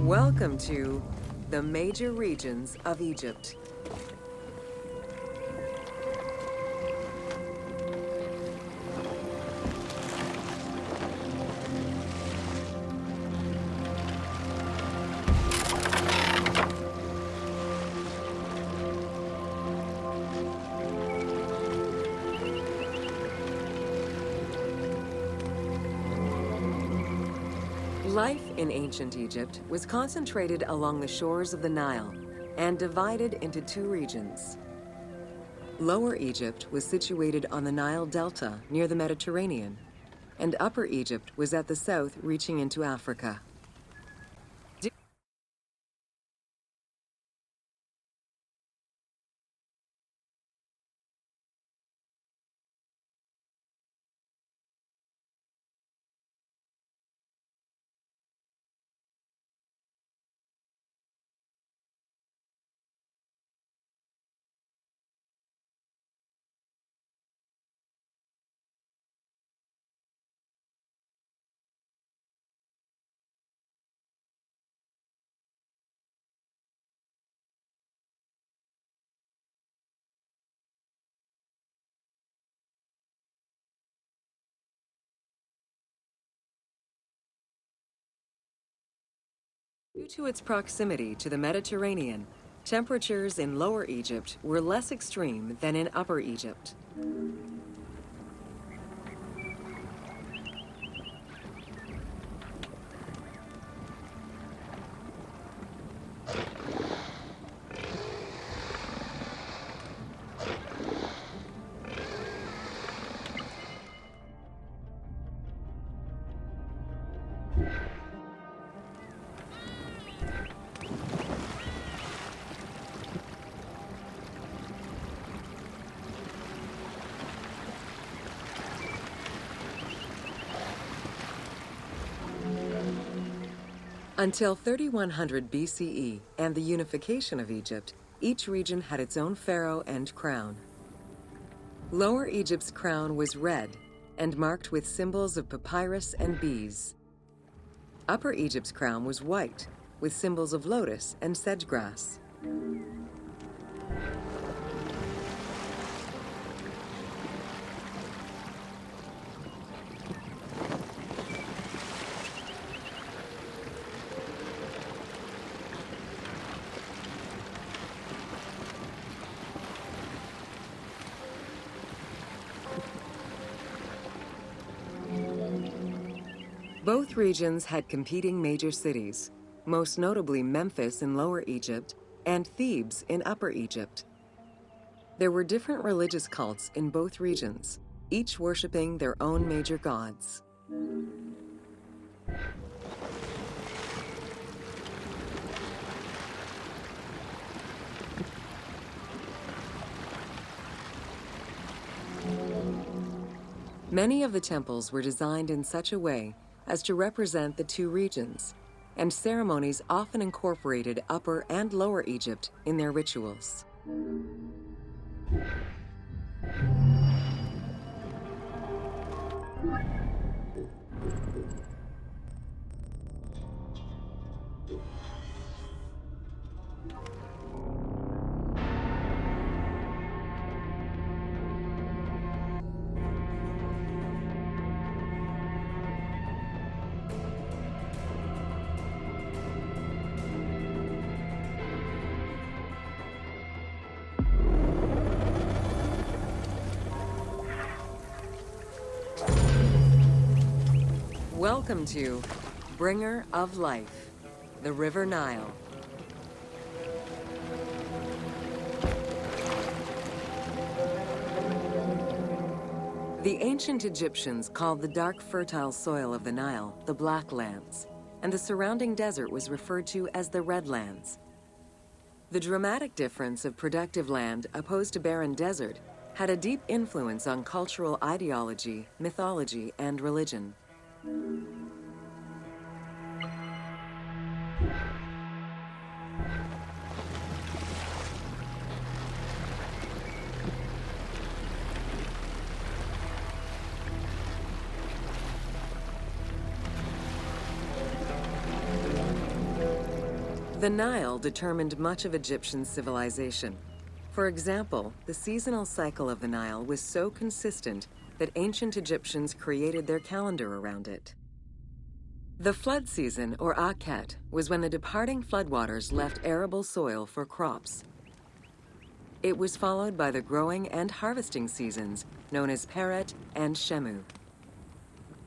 Welcome to the major regions of Egypt. Life in ancient Egypt was concentrated along the shores of the Nile and divided into two regions. Lower Egypt was situated on the Nile Delta near the Mediterranean, and Upper Egypt was at the south reaching into Africa. Due to its proximity to the Mediterranean, temperatures in Lower Egypt were less extreme than in Upper Egypt. Until 3100 BCE and the unification of Egypt, each region had its own pharaoh and crown. Lower Egypt's crown was red and marked with symbols of papyrus and bees. Upper Egypt's crown was white with symbols of lotus and sedge grass. Both regions had competing major cities, most notably Memphis in Lower Egypt and Thebes in Upper Egypt. There were different religious cults in both regions, each worshipping their own major gods. Many of the temples were designed in such a way as to represent the two regions, and ceremonies often incorporated Upper and Lower Egypt in their rituals. Welcome to Bringer of Life, the River Nile. The ancient Egyptians called the dark fertile soil of the Nile the Black Lands, and the surrounding desert was referred to as the Red Lands. The dramatic difference of productive land opposed to barren desert had a deep influence on cultural ideology, mythology, and religion. The Nile determined much of Egyptian civilization. For example, the seasonal cycle of the Nile was so consistent that ancient Egyptians created their calendar around it. The flood season, or Akhet, was when the departing floodwaters left arable soil for crops. It was followed by the growing and harvesting seasons, known as Peret and Shemu.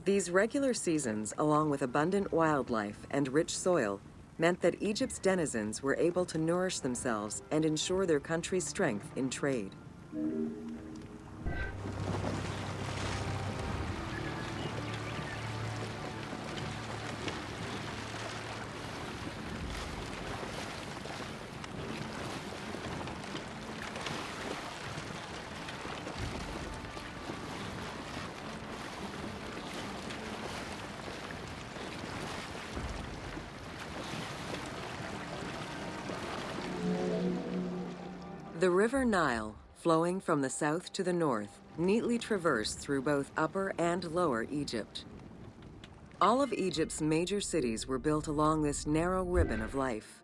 These regular seasons, along with abundant wildlife and rich soil, meant that Egypt's denizens were able to nourish themselves and ensure their country's strength in trade. The River Nile, flowing from the south to the north, neatly traversed through both Upper and Lower Egypt. All of Egypt's major cities were built along this narrow ribbon of life.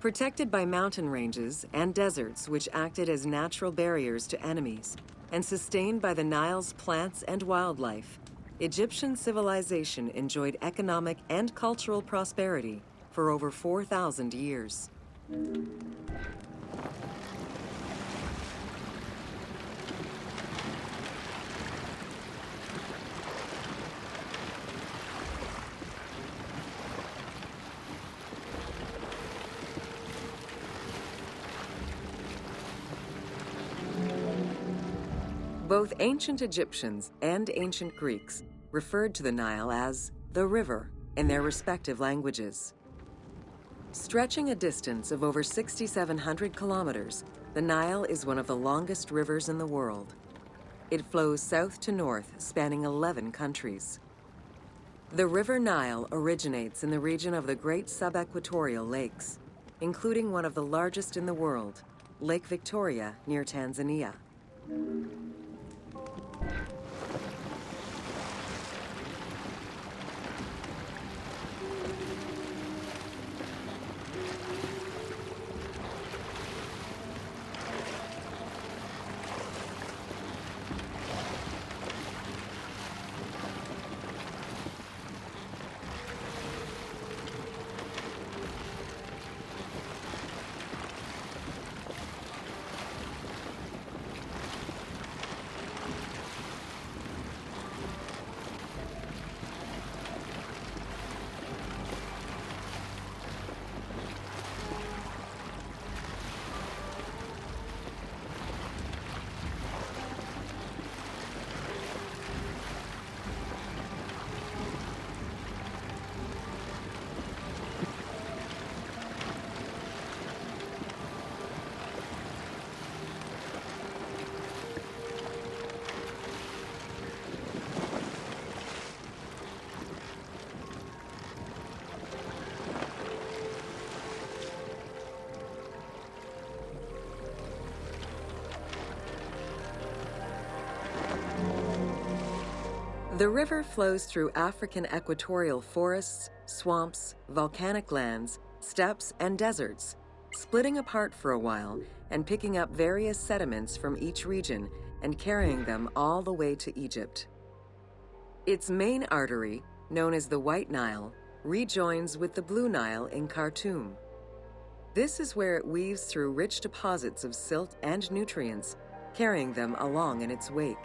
Protected by mountain ranges and deserts which acted as natural barriers to enemies, and sustained by the Nile's plants and wildlife, Egyptian civilization enjoyed economic and cultural prosperity for over 4,000 years. Both ancient Egyptians and ancient Greeks referred to the Nile as the river in their respective languages. Stretching a distance of over 6,700 kilometers, the Nile is one of the longest rivers in the world. It flows south to north, spanning 11 countries. The River Nile originates in the region of the Great Subequatorial Lakes, including one of the largest in the world, Lake Victoria near Tanzania. The river flows through African equatorial forests, swamps, volcanic lands, steppes, and deserts, splitting apart for a while and picking up various sediments from each region and carrying them all the way to Egypt. Its main artery, known as the White Nile, rejoins with the Blue Nile in Khartoum. This is where it weaves through rich deposits of silt and nutrients, carrying them along in its wake.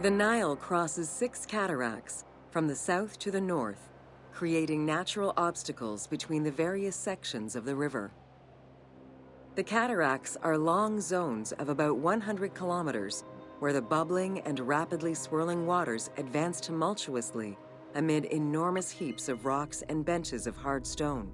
The Nile crosses 6 cataracts from the south to the north, creating natural obstacles between the various sections of the river. The cataracts are long zones of about 100 kilometers, where the bubbling and rapidly swirling waters advance tumultuously amid enormous heaps of rocks and benches of hard stone.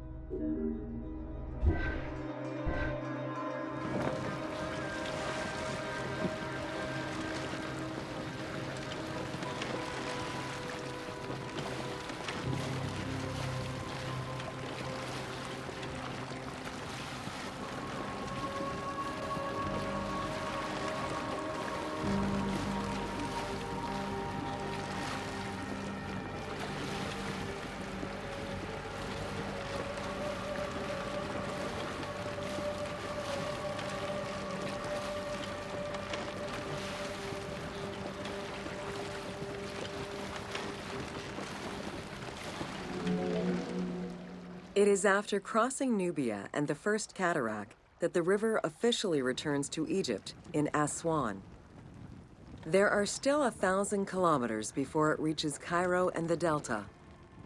It is after crossing Nubia and the first cataract that the river officially returns to Egypt in Aswan. There are still 1,000 kilometers before it reaches Cairo and the Delta,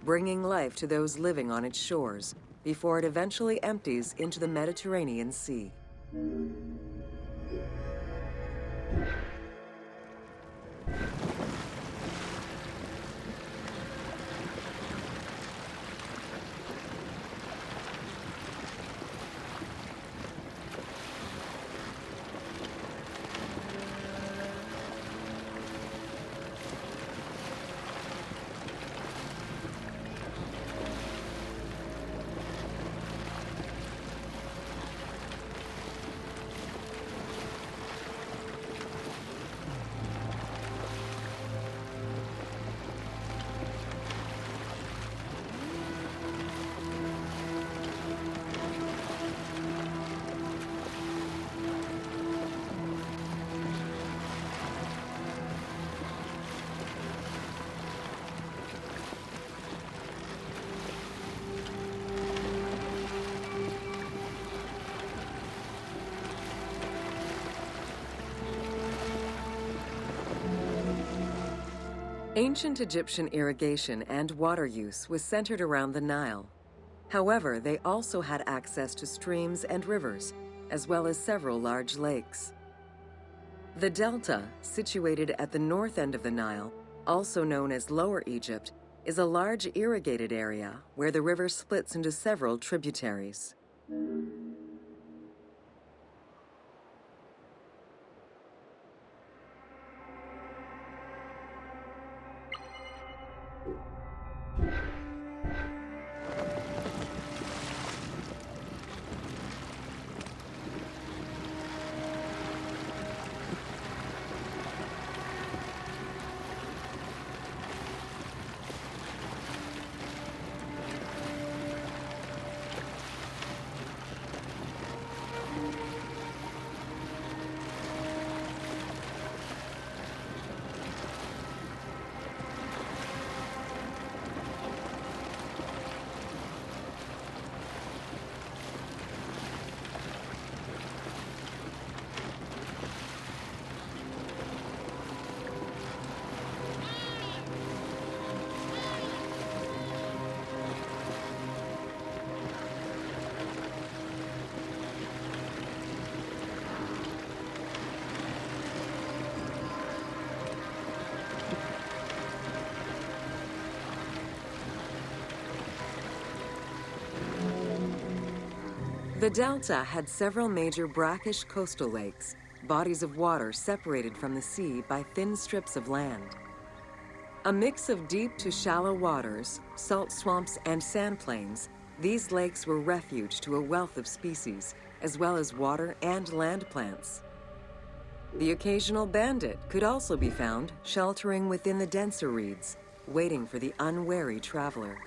bringing life to those living on its shores before it eventually empties into the Mediterranean Sea. Ancient Egyptian irrigation and water use was centered around the Nile. However, they also had access to streams and rivers, as well as several large lakes. The Delta, situated at the north end of the Nile, also known as Lower Egypt, is a large irrigated area where the river splits into several tributaries. The Delta had several major brackish coastal lakes, bodies of water separated from the sea by thin strips of land. A mix of deep to shallow waters, salt swamps, and sand plains, these lakes were refuge to a wealth of species, as well as water and land plants. The occasional bandit could also be found sheltering within the denser reeds, waiting for the unwary traveler.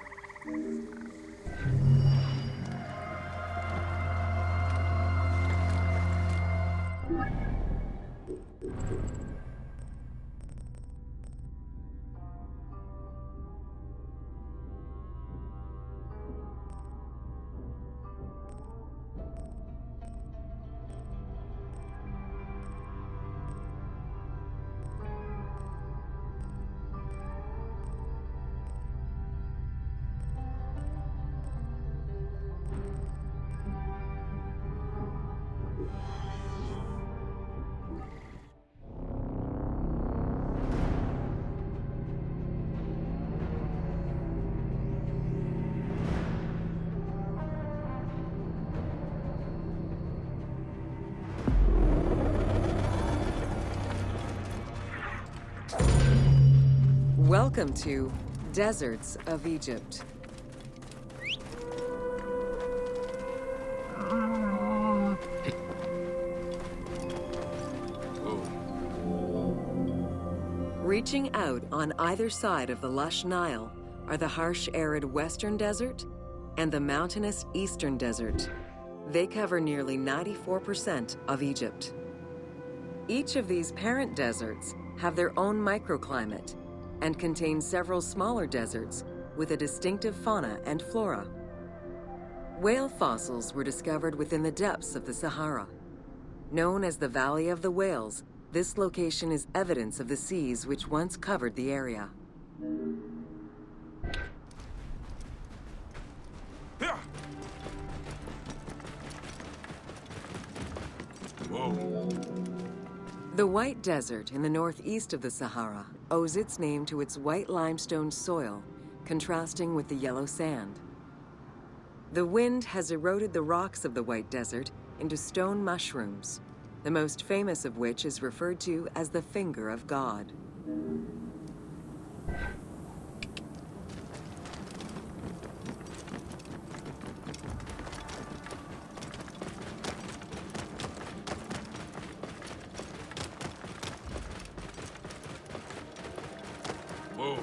Welcome to Deserts of Egypt. Reaching out on either side of the lush Nile are the harsh, arid Western Desert and the mountainous Eastern Desert. They cover nearly 94% of Egypt. Each of these parent deserts have their own microclimate and contain several smaller deserts with a distinctive fauna and flora. Whale fossils were discovered within the depths of the Sahara. Known as the Valley of the Whales, this location is evidence of the seas which once covered the area. Whoa. The White Desert in the northeast of the Sahara owes its name to its white limestone soil, contrasting with the yellow sand. The wind has eroded the rocks of the White Desert into stone mushrooms, the most famous of which is referred to as the finger of God. Whoa.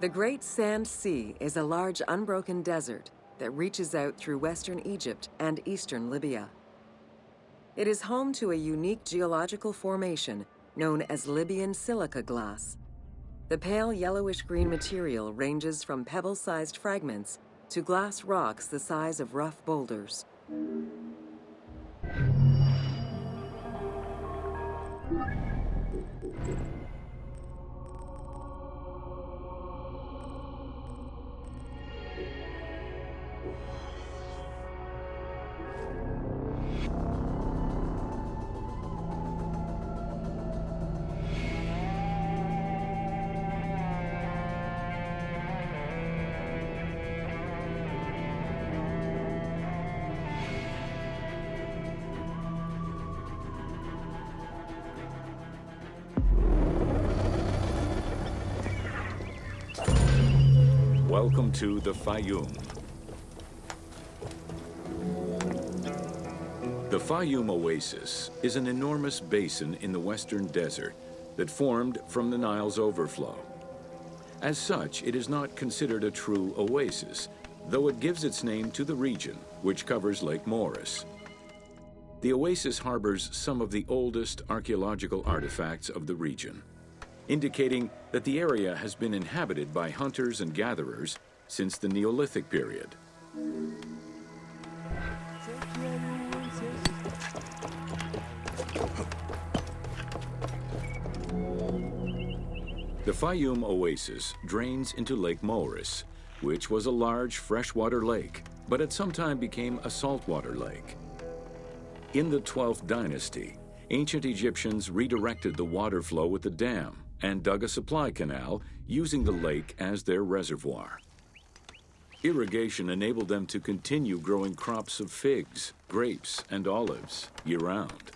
The Great Sand Sea is a large unbroken desert that reaches out through western Egypt and eastern Libya. It is home to a unique geological formation known as Libyan silica glass. The pale yellowish-green material ranges from pebble-sized fragments to glass rocks the size of rough boulders. Welcome to the Fayyum. The Fayyum Oasis is an enormous basin in the Western Desert that formed from the Nile's overflow. As such, it is not considered a true oasis, though it gives its name to the region, which covers Lake Moeris. The oasis harbors some of the oldest archaeological artifacts of the region, indicating that the area has been inhabited by hunters and gatherers since the Neolithic period. The Fayyum Oasis drains into Lake Moeris, which was a large freshwater lake, but at some time became a saltwater lake. In the 12th dynasty, ancient Egyptians redirected the water flow with a dam and dug a supply canal using the lake as their reservoir. Irrigation enabled them to continue growing crops of figs, grapes, and olives year-round.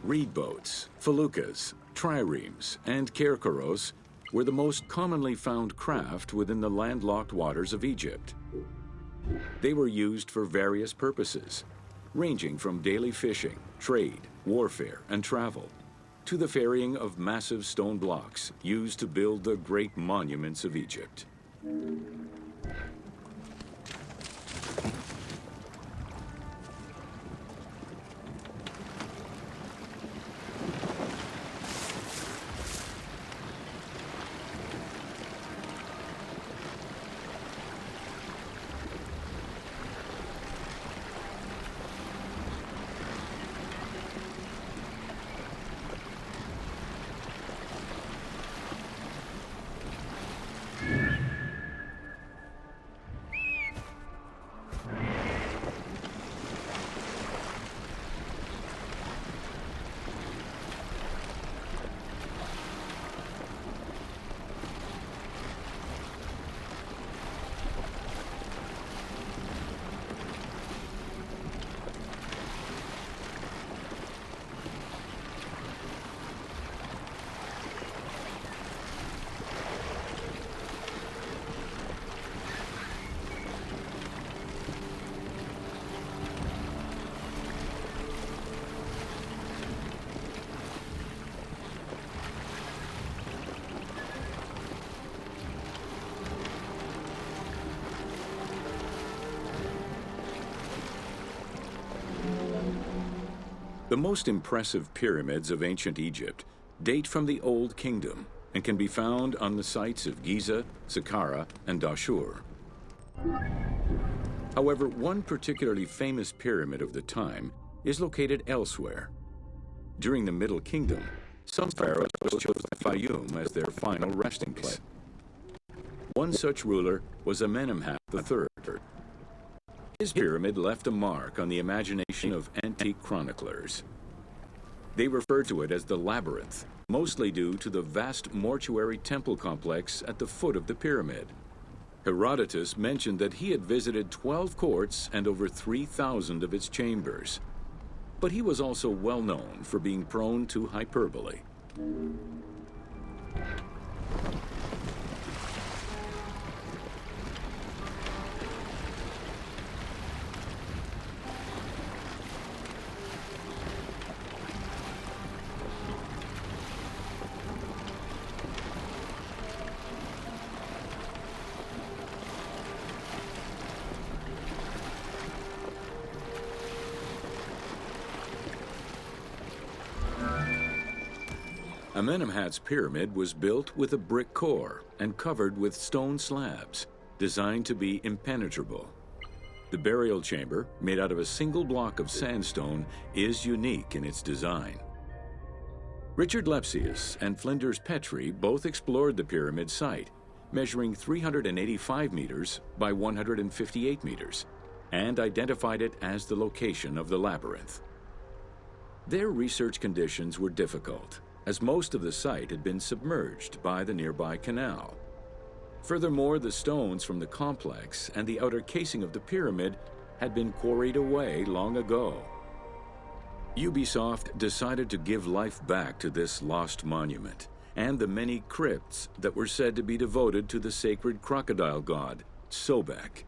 Reed boats, feluccas, triremes, and kerkeros were the most commonly found craft within the landlocked waters of Egypt. They were used for various purposes, ranging from daily fishing, trade, warfare, and travel, to the ferrying of massive stone blocks used to build the great monuments of Egypt. The most impressive pyramids of ancient Egypt date from the Old Kingdom and can be found on the sites of Giza, Saqqara, and Dashur. However, one particularly famous pyramid of the time is located elsewhere. During the Middle Kingdom, some pharaohs chose the faiyam as their final resting place. One such ruler was Amenemhat III. His pyramid left a mark on the imagination of antique chroniclers. They refer to it as the Labyrinth, mostly due to the vast mortuary temple complex at the foot of the pyramid. Herodotus mentioned that he had visited 12 courts and over 3,000 of its chambers. But he was also well known for being prone to hyperbole. Amenemhat's pyramid was built with a brick core and covered with stone slabs, designed to be impenetrable. The burial chamber, made out of a single block of sandstone, is unique in its design. Richard Lepsius and Flinders Petrie both explored the pyramid site, measuring 385 meters by 158 meters, and identified it as the location of the labyrinth. Their research conditions were difficult, as most of the site had been submerged by the nearby canal. Furthermore, the stones from the complex and the outer casing of the pyramid had been quarried away long ago. Ubisoft decided to give life back to this lost monument and the many crypts that were said to be devoted to the sacred crocodile god, Sobek.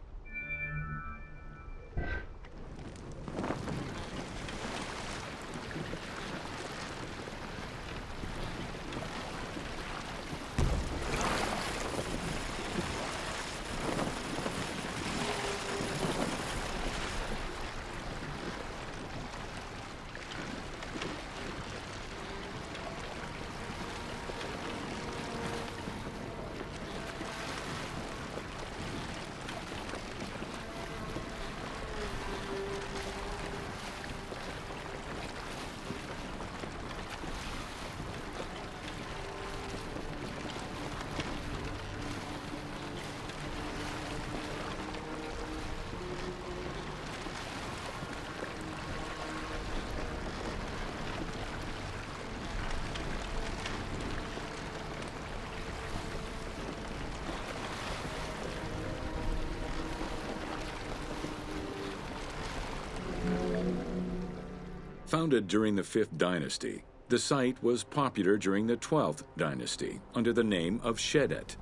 Founded during the 5th dynasty, the site was popular during the 12th dynasty under the name of Shedet.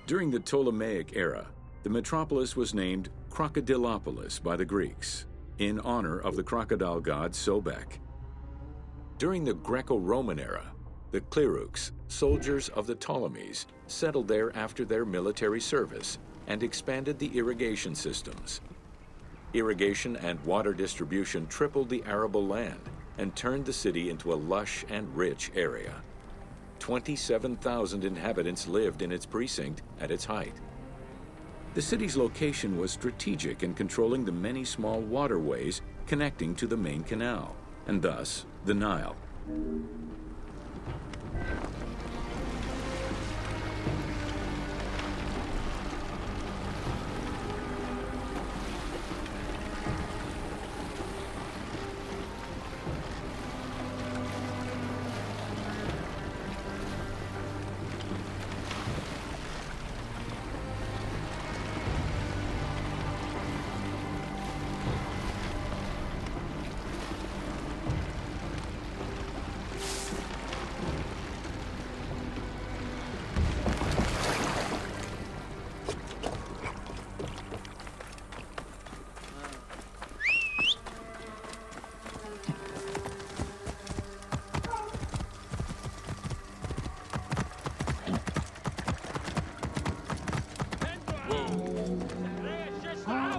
During the Ptolemaic era, the metropolis was named Crocodilopolis by the Greeks, in honor of the crocodile god Sobek. During the Greco-Roman era, the Cleruks, soldiers of the Ptolemies, settled there after their military service and expanded the irrigation systems. Irrigation and water distribution tripled the arable land and turned the city into a lush and rich area. 27,000 inhabitants lived in its precinct at its height. The city's location was strategic in controlling the many small waterways connecting to the main canal, and thus the Nile.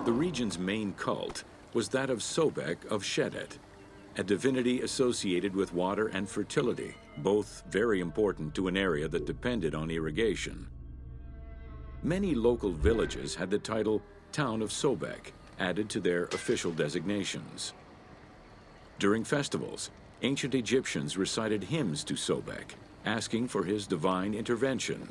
The region's main cult was that of Sobek of Shedet. a divinity associated with water and fertility, both very important to an area that depended on irrigation. Many local villages had the title Town of Sobek added to their official designations. During festivals, ancient Egyptians recited hymns to Sobek, asking for his divine intervention.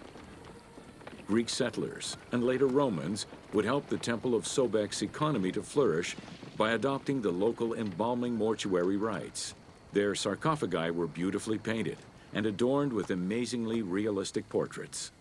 Greek settlers and later Romans would help the Temple of Sobek's economy to flourish by adopting the local embalming mortuary rites. Their sarcophagi were beautifully painted and adorned with amazingly realistic portraits.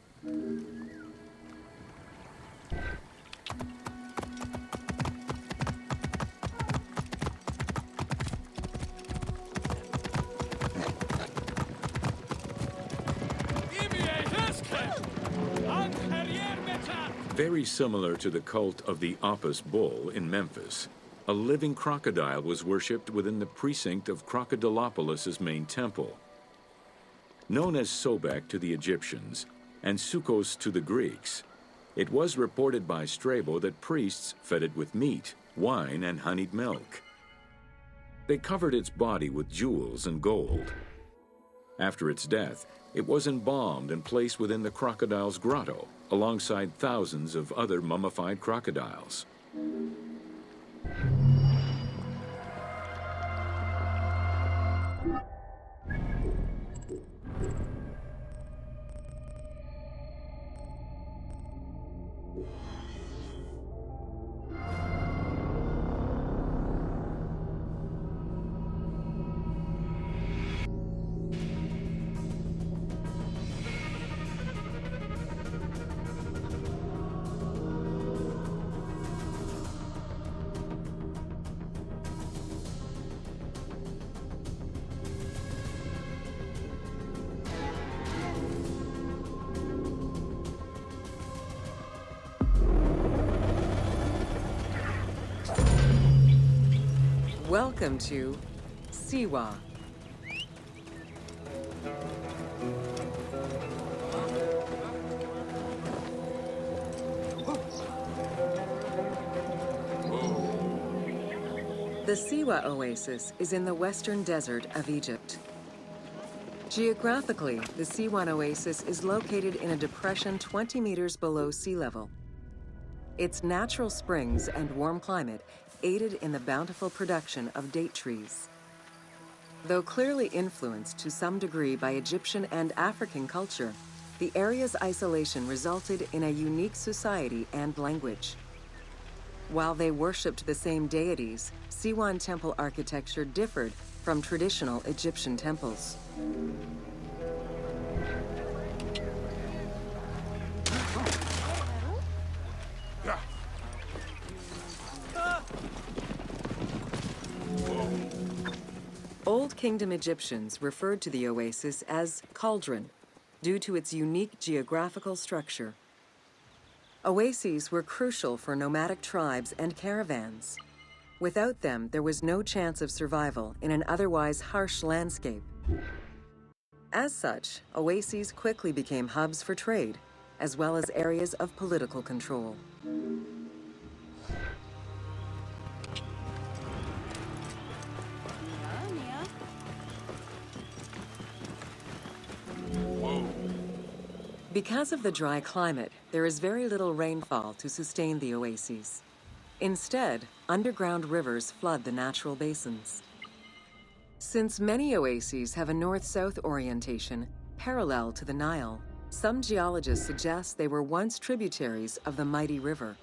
Very similar to the cult of the Apis bull in Memphis, a living crocodile was worshipped within the precinct of Crocodilopolis's main temple. Known as Sobek to the Egyptians and Sukkos to the Greeks, it was reported by Strabo that priests fed it with meat, wine, and honeyed milk. They covered its body with jewels and gold. After its death, it was embalmed and placed within the crocodile's grotto, alongside thousands of other mummified crocodiles. Welcome to SIWA. The SIWA oasis is in the western desert of Egypt. Geographically, the SIWA oasis is located in a depression 20 meters below sea level. Its natural springs and warm climate aided in the bountiful production of date trees. Though clearly influenced to some degree by Egyptian and African culture, the area's isolation resulted in a unique society and language. While they worshipped the same deities, Siwan temple architecture differed from traditional Egyptian temples. Old Kingdom Egyptians referred to the oasis as cauldron due to its unique geographical structure. Oases were crucial for nomadic tribes and caravans. Without them, there was no chance of survival in an otherwise harsh landscape. As such, oases quickly became hubs for trade, as well as areas of political control. Because of the dry climate, there is very little rainfall to sustain the oases. Instead, underground rivers flood the natural basins. Since many oases have a north-south orientation parallel to the Nile, some geologists suggest they were once tributaries of the mighty river.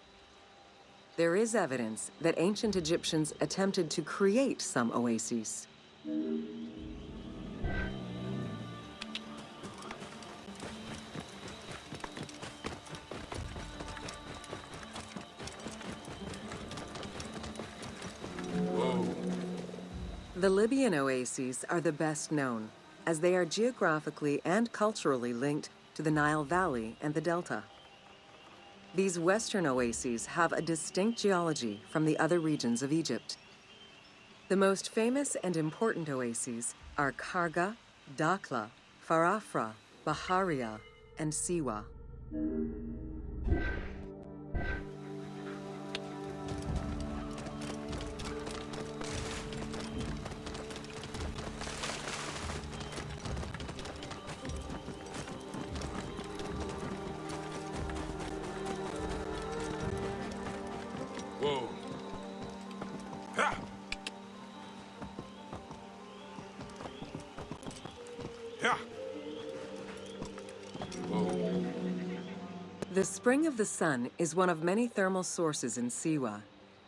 There is evidence that ancient Egyptians attempted to create some oases. The Libyan oases are the best known, as they are geographically and culturally linked to the Nile Valley and the Delta. These western oases have a distinct geology from the other regions of Egypt. The most famous and important oases are Karga, Dakhla, Farafra, Baharia, and SIWA. The Spring of the Sun is one of many thermal sources in SIWA,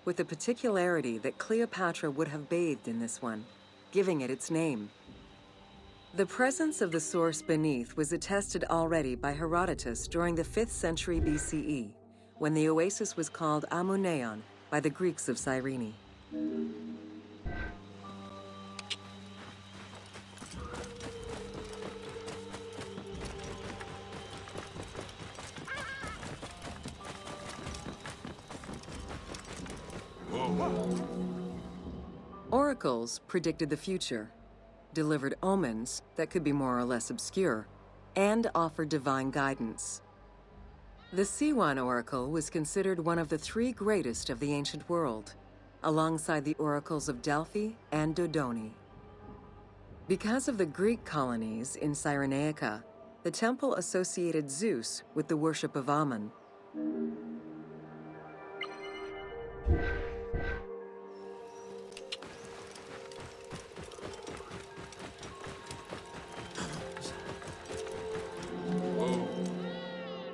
with the particularity that Cleopatra would have bathed in this one, giving it its name. The presence of the source beneath was attested already by Herodotus during the 5th century BCE, when the oasis was called Amuneon by the Greeks of Cyrene. Oracles predicted the future, delivered omens that could be more or less obscure, and offered divine guidance. The Siwan oracle was considered one of the 3 greatest of the ancient world, alongside the oracles of Delphi and Dodoni. Because of the Greek colonies in Cyrenaica, the temple associated Zeus with the worship of Ammon.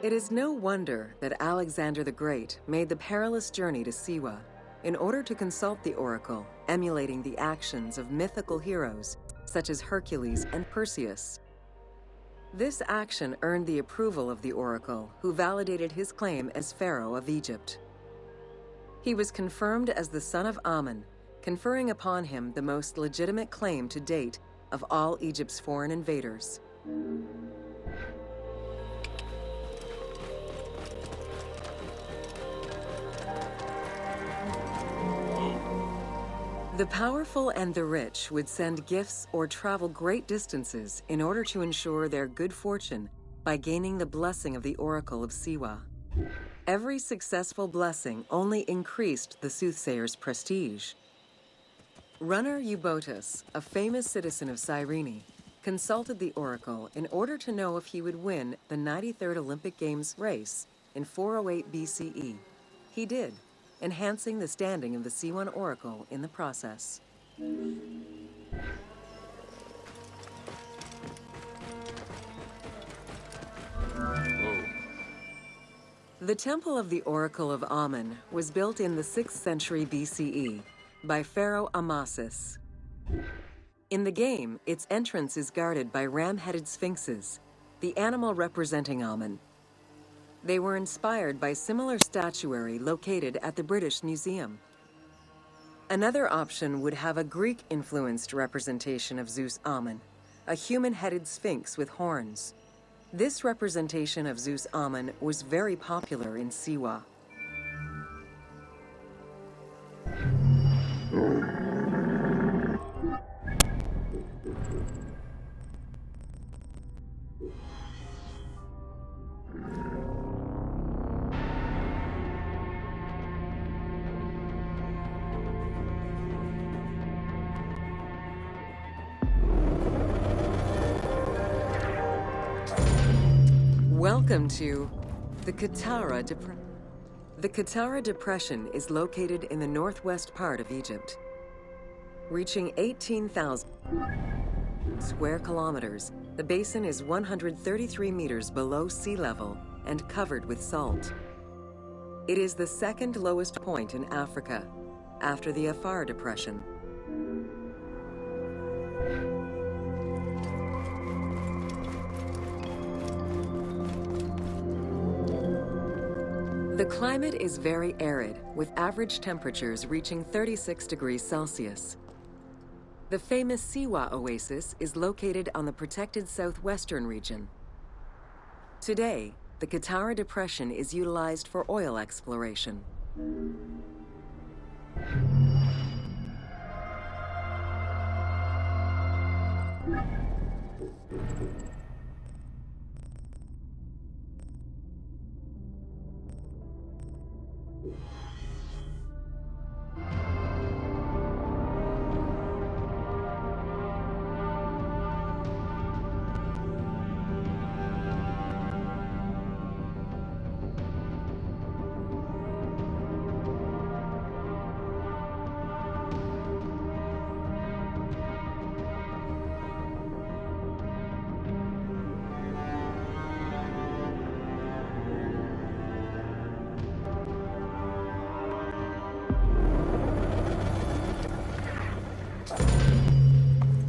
It is no wonder that Alexander the Great made the perilous journey to SIWA in order to consult the oracle, emulating the actions of mythical heroes such as Hercules and Perseus. This action earned the approval of the oracle, who validated his claim as Pharaoh of Egypt. He was confirmed as the son of Ammon, conferring upon him the most legitimate claim to date of all Egypt's foreign invaders. The powerful and the rich would send gifts or travel great distances in order to ensure their good fortune by gaining the blessing of the Oracle of SIWA. Every successful blessing only increased the soothsayer's prestige. Runner Eubotus, a famous citizen of Cyrene, consulted the oracle in order to know if he would win the 93rd Olympic Games race in 408 BCE. He did, enhancing the standing of the Siwan oracle in the process. The Temple of the Oracle of Ammon was built in the 6th century BCE by Pharaoh Amasis. In the game, its entrance is guarded by ram-headed sphinxes, the animal representing Ammon. They were inspired by similar statuary located at the British Museum. Another option would have a Greek-influenced representation of Zeus Ammon, a human-headed sphinx with horns. This representation of Zeus Ammon was very popular in SIWA. Welcome to the Qattara Depression. The Qattara Depression is located in the northwest part of Egypt. Reaching 18,000 square kilometers, the basin is 133 meters below sea level and covered with salt. It is the second lowest point in Africa, after the Afar Depression. The climate is very arid, with average temperatures reaching 36 degrees Celsius. The famous SIWA oasis is located on the protected southwestern region. Today, the Qattara Depression is utilized for oil exploration.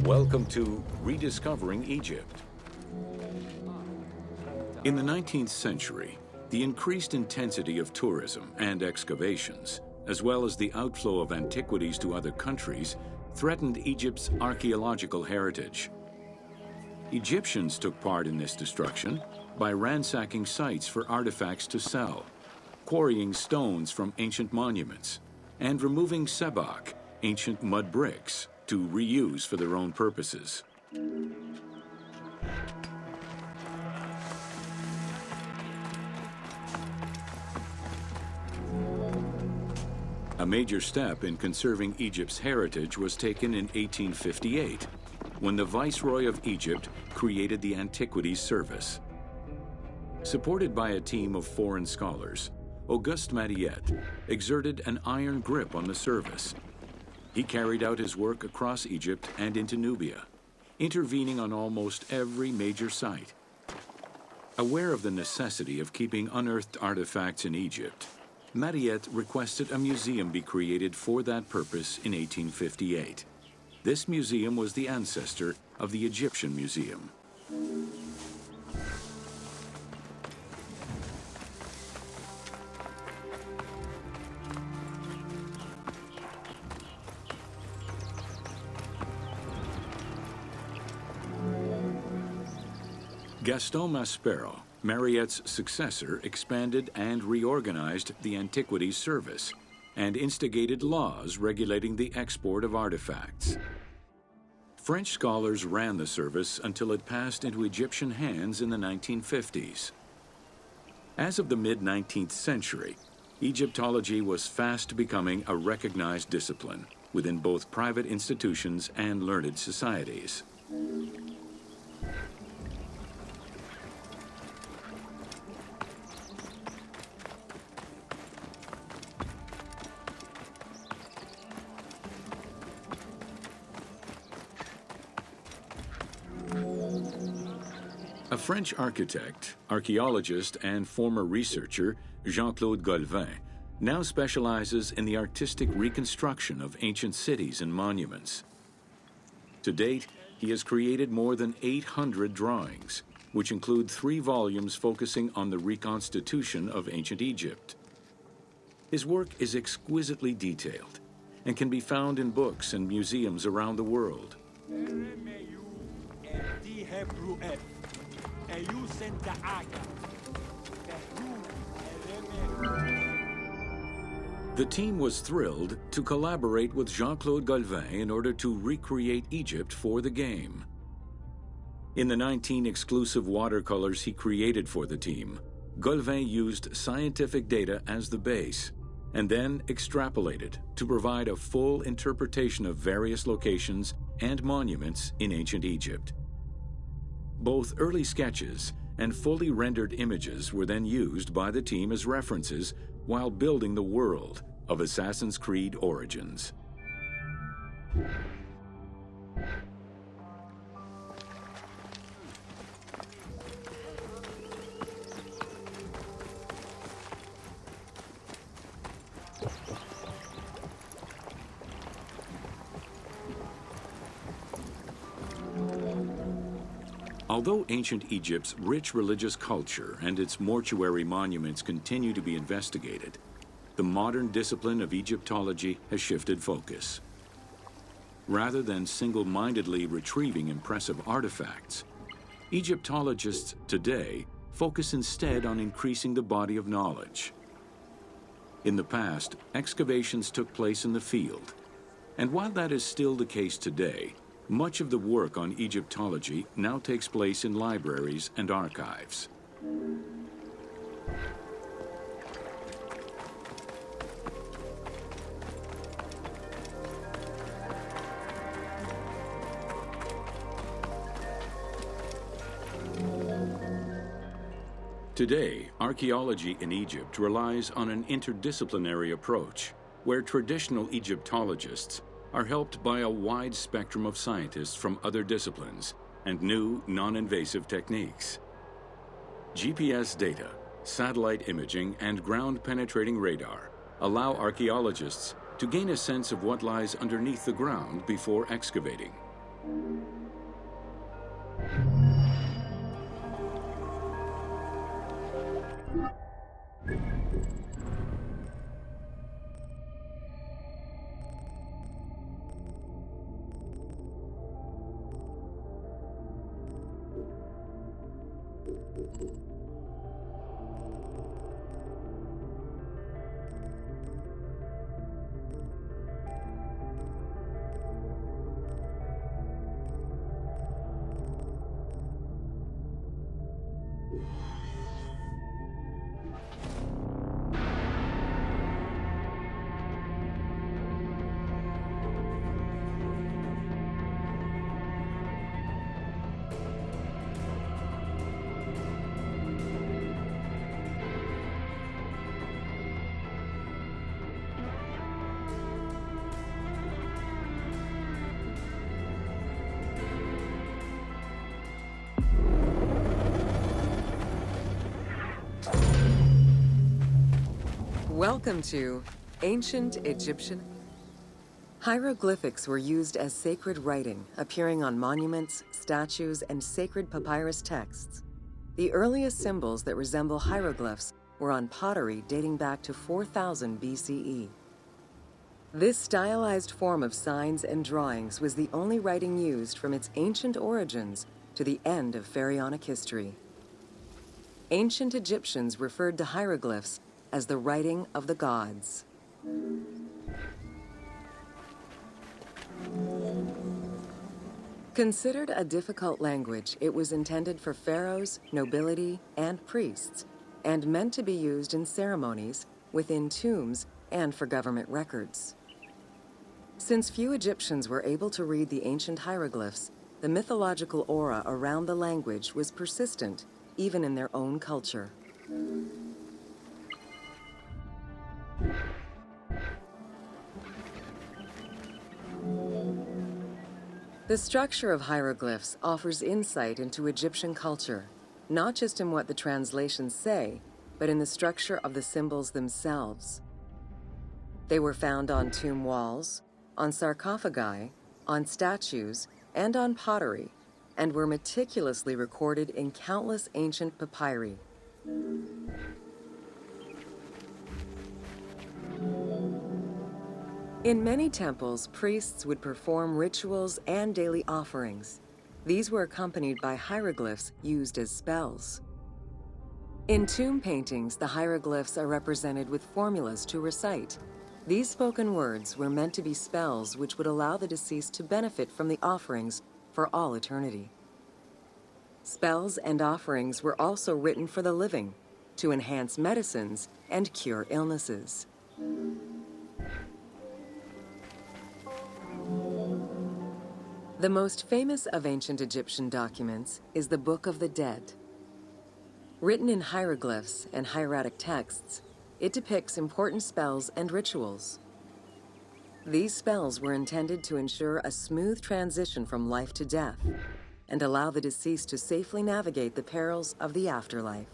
Welcome to Rediscovering Egypt. In the 19th century, the increased intensity of tourism and excavations, as well as the outflow of antiquities to other countries, threatened Egypt's archaeological heritage. Egyptians took part in this destruction by ransacking sites for artifacts to sell, quarrying stones from ancient monuments, and removing sebak, ancient mud bricks, to reuse for their own purposes. A major step in conserving Egypt's heritage was taken in 1858, when the Viceroy of Egypt created the Antiquities Service. Supported by a team of foreign scholars, Auguste Mariette exerted an iron grip on the service. He carried out his work across Egypt and into Nubia, intervening on almost every major site. Aware of the necessity of keeping unearthed artifacts in Egypt, Mariette requested a museum be created for that purpose in 1858. This museum was the ancestor of the Egyptian Museum. Gaston Maspero, Mariette's successor, expanded and reorganized the Antiquities Service and instigated laws regulating the export of artifacts. French scholars ran the service until it passed into Egyptian hands in the 1950s. As of the mid-19th century, Egyptology was fast becoming a recognized discipline within both private institutions and learned societies. A French architect, archaeologist, and former researcher, Jean-Claude Golvin, now specializes in the artistic reconstruction of ancient cities and monuments. To date, he has created more than 800 drawings, which include 3 volumes focusing on the reconstitution of ancient Egypt. His work is exquisitely detailed and can be found in books and museums around the world. The team was thrilled to collaborate with Jean-Claude Golvin in order to recreate Egypt for the game. In the 19 exclusive watercolors he created for the team, Golvin used scientific data as the base and then extrapolated to provide a full interpretation of various locations and monuments in ancient Egypt. Both early sketches and fully rendered images were then used by the team as references while building the world of Assassin's Creed Origins. Although ancient Egypt's rich religious culture and its mortuary monuments continue to be investigated, the modern discipline of Egyptology has shifted focus. Rather than single-mindedly retrieving impressive artifacts, Egyptologists today focus instead on increasing the body of knowledge. In the past, excavations took place in the field, and while that is still the case today, much of the work on Egyptology now takes place in libraries and archives. Today, archaeology in Egypt relies on an interdisciplinary approach, where traditional Egyptologists are helped by a wide spectrum of scientists from other disciplines and new non-invasive techniques. GPS data, satellite imaging, and ground-penetrating radar allow archaeologists to gain a sense of what lies underneath the ground before excavating. Welcome to Ancient Egyptian. Hieroglyphics were used as sacred writing, appearing on monuments, statues, and sacred papyrus texts. The earliest symbols that resemble hieroglyphs were on pottery dating back to 4000 BCE. This stylized form of signs and drawings was the only writing used from its ancient origins to the end of pharaonic history. Ancient Egyptians referred to hieroglyphs as the writing of the gods. Considered a difficult language, it was intended for pharaohs, nobility, and priests, and meant to be used in ceremonies, within tombs, and for government records. Since few Egyptians were able to read the ancient hieroglyphs, the mythological aura around the language was persistent, even in their own culture. The structure of hieroglyphs offers insight into Egyptian culture, not just in what the translations say, but in the structure of the symbols themselves. They were found on tomb walls, on sarcophagi, on statues, and on pottery, and were meticulously recorded in countless ancient papyri. In many temples, priests would perform rituals and daily offerings. These were accompanied by hieroglyphs used as spells. In tomb paintings, the hieroglyphs are represented with formulas to recite. These spoken words were meant to be spells which would allow the deceased to benefit from the offerings for all eternity. Spells and offerings were also written for the living, to enhance medicines and cure illnesses. The most famous of ancient Egyptian documents is the Book of the Dead. Written in hieroglyphs and hieratic texts, it depicts important spells and rituals. These spells were intended to ensure a smooth transition from life to death and allow the deceased to safely navigate the perils of the afterlife.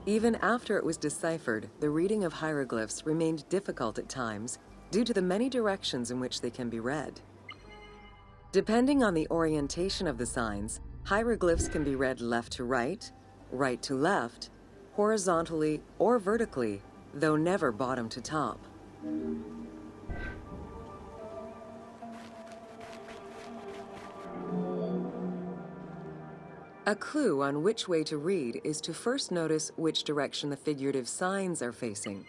Even after it was deciphered, the reading of hieroglyphs remained difficult at times due to the many directions in which they can be read. Depending on the orientation of the signs, hieroglyphs can be read left to right, right to left, horizontally or vertically, though never bottom to top. A clue on which way to read is to first notice which direction the figurative signs are facing.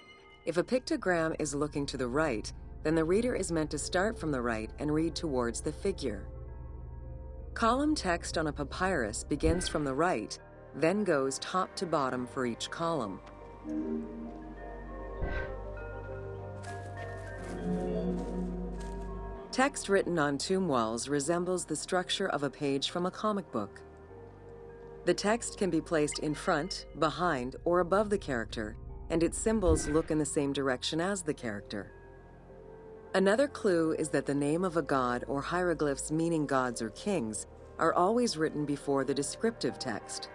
If a pictogram is looking to the right, then the reader is meant to start from the right and read towards the figure. Column text on a papyrus begins from the right, then goes top to bottom for each column. Text written on tomb walls resembles the structure of a page from a comic book. The text can be placed in front, behind, or above the character, and its symbols look in the same direction as the character. Another clue is that the name of a god or hieroglyphs meaning gods or kings are always written before the descriptive text.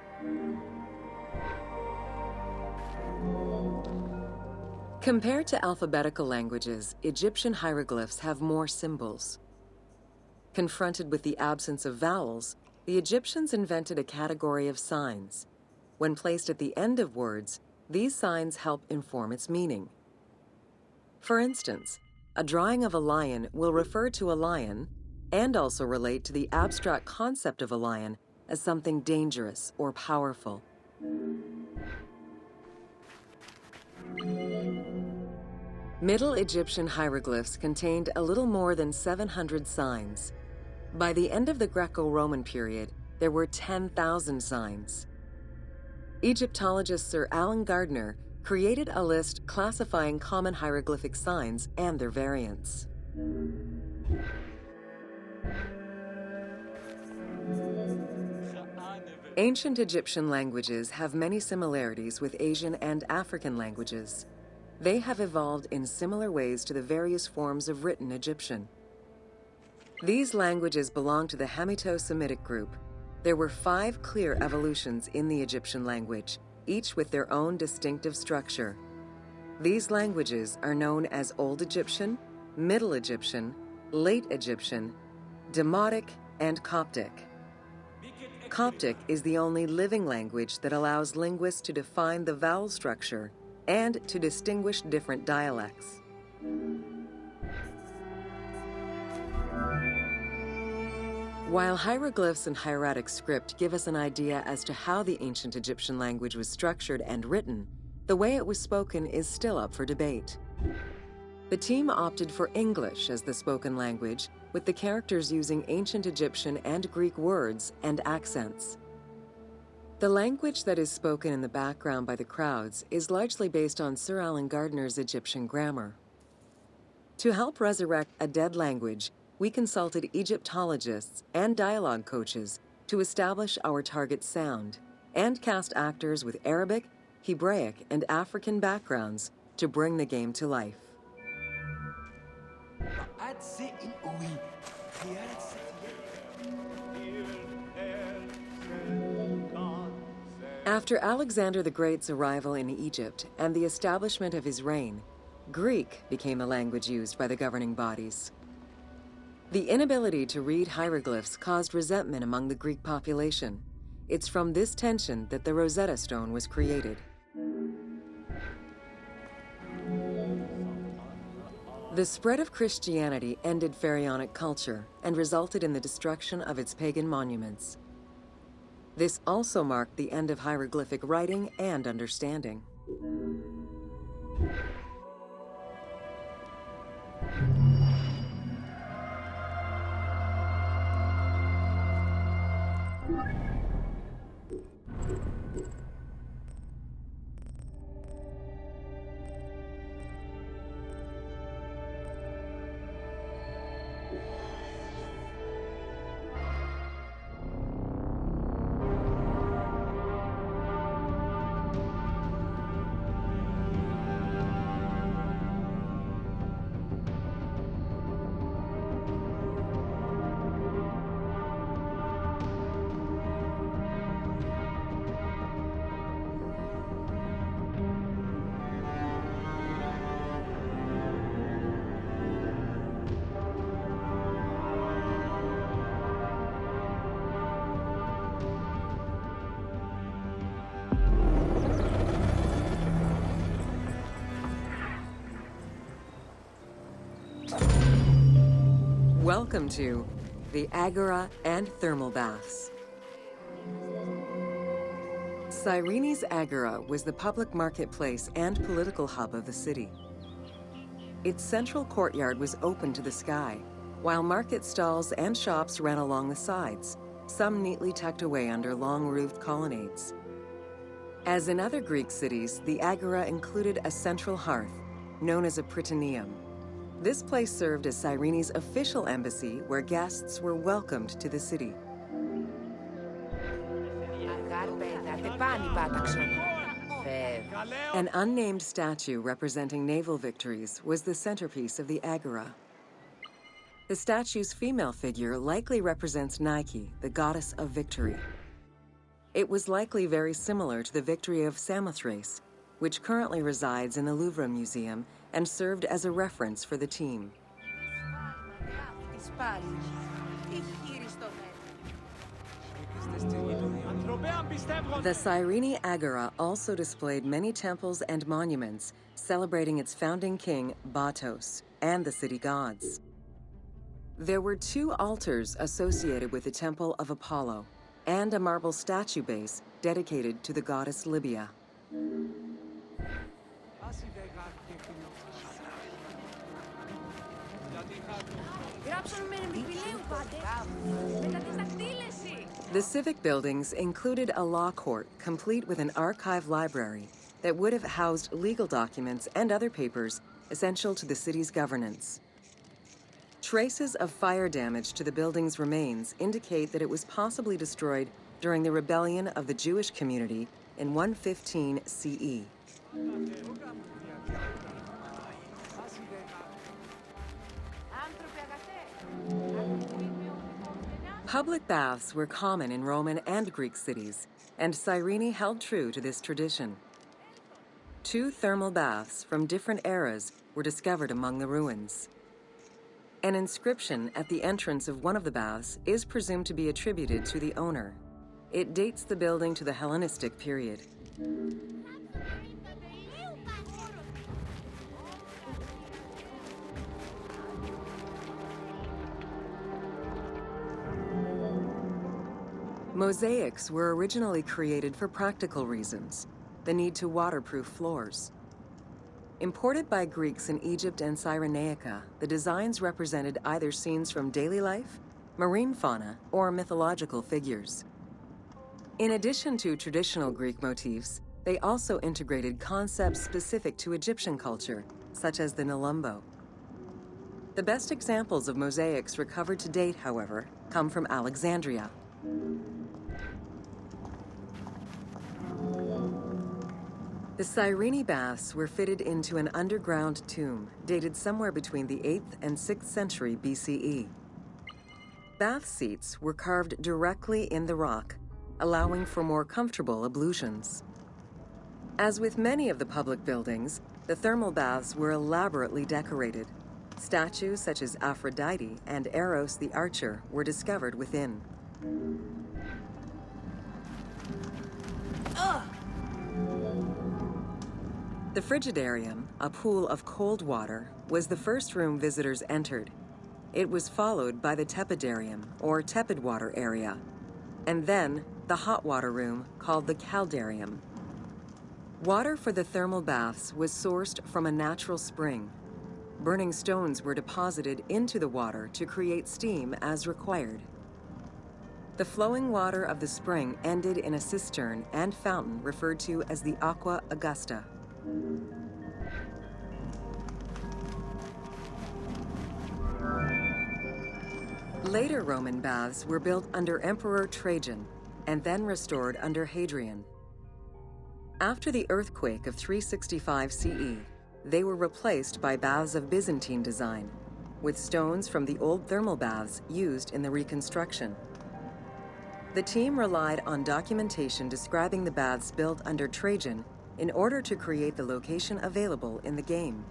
Compared to alphabetical languages, Egyptian hieroglyphs have more symbols. Confronted with the absence of vowels, the Egyptians invented a category of signs. When placed at the end of words, these signs help inform its meaning. For instance, a drawing of a lion will refer to a lion and also relate to the abstract concept of a lion as something dangerous or powerful. Middle Egyptian hieroglyphs contained a little more than 700 signs. By the end of the Greco-Roman period, there were 10,000 signs. Egyptologist Sir Alan Gardner created a list classifying common hieroglyphic signs and their variants. Ancient Egyptian languages have many similarities with Asian and African languages. They have evolved in similar ways to the various forms of written Egyptian. These languages belong to the Hamito-Semitic group. There were 5 clear evolutions in the Egyptian language, each with their own distinctive structure. These languages are known as Old Egyptian, Middle Egyptian, Late Egyptian, Demotic, and Coptic. Coptic is the only living language that allows linguists to define the vowel structure and to distinguish different dialects. While hieroglyphs and hieratic script give us an idea as to how the ancient Egyptian language was structured and written, the way it was spoken is still up for debate. The team opted for English as the spoken language, with the characters using ancient Egyptian and Greek words and accents. The language that is spoken in the background by the crowds is largely based on Sir Alan Gardner's Egyptian grammar. To help resurrect a dead language, we consulted Egyptologists and dialogue coaches to establish our target sound and cast actors with Arabic, Hebraic, and African backgrounds to bring the game to life. After Alexander the Great's arrival in Egypt and the establishment of his reign, Greek became the language used by the governing bodies. The inability to read hieroglyphs caused resentment among the Greek population. It's from this tension that the Rosetta Stone was created. The spread of Christianity ended pharaonic culture and resulted in the destruction of its pagan monuments. This also marked the end of hieroglyphic writing and understanding. Welcome to the Agora and Thermal Baths. Cyrene's Agora was the public marketplace and political hub of the city. Its central courtyard was open to the sky, while market stalls and shops ran along the sides, some neatly tucked away under long-roofed colonnades. As in other Greek cities, the Agora included a central hearth, known as a prytaneum. This place served as Cyrene's official embassy where guests were welcomed to the city. An unnamed statue representing naval victories was the centerpiece of the Agora. The statue's female figure likely represents Nike, the goddess of victory. It was likely very similar to the victory of Samothrace, which currently resides in the Louvre Museum and served as a reference for the team. The Cyrene agora also displayed many temples and monuments celebrating its founding king, Batos, and the city gods. There were 2 altars associated with the Temple of Apollo and a marble statue base dedicated to the goddess Libya. The civic buildings included a law court complete with an archive library that would have housed legal documents and other papers essential to the city's governance. Traces of fire damage to the building's remains indicate that it was possibly destroyed during the rebellion of the Jewish community in 115 CE. Public baths were common in Roman and Greek cities, and Cyrene held true to this tradition. 2 thermal baths from different eras were discovered among the ruins. An inscription at the entrance of one of the baths is presumed to be attributed to the owner. It dates the building to the Hellenistic period. Mosaics were originally created for practical reasons, the need to waterproof floors. Imported by Greeks in Egypt and Cyrenaica, the designs represented either scenes from daily life, marine fauna, or mythological figures. In addition to traditional Greek motifs, they also integrated concepts specific to Egyptian culture, such as the Nelumbo. The best examples of mosaics recovered to date, however, come from Alexandria. The Cyrene baths were fitted into an underground tomb dated somewhere between the 8th and 6th century BCE. Bath seats were carved directly in the rock, allowing for more comfortable ablutions. As with many of the public buildings, the thermal baths were elaborately decorated. Statues such as Aphrodite and Eros the archer were discovered within. The frigidarium, a pool of cold water, was the first room visitors entered. It was followed by the tepidarium, or tepid water area, and then the hot water room called the caldarium. Water for the thermal baths was sourced from a natural spring. Burning stones were deposited into the water to create steam as required. The flowing water of the spring ended in a cistern and fountain referred to as the aqua augusta. Later Roman baths were built under Emperor Trajan and then restored under Hadrian. After the earthquake of 365 CE, they were replaced by baths of Byzantine design, with stones from the old thermal baths used in the reconstruction. The team relied on documentation describing the baths built under Trajan in order to create the location available in the game.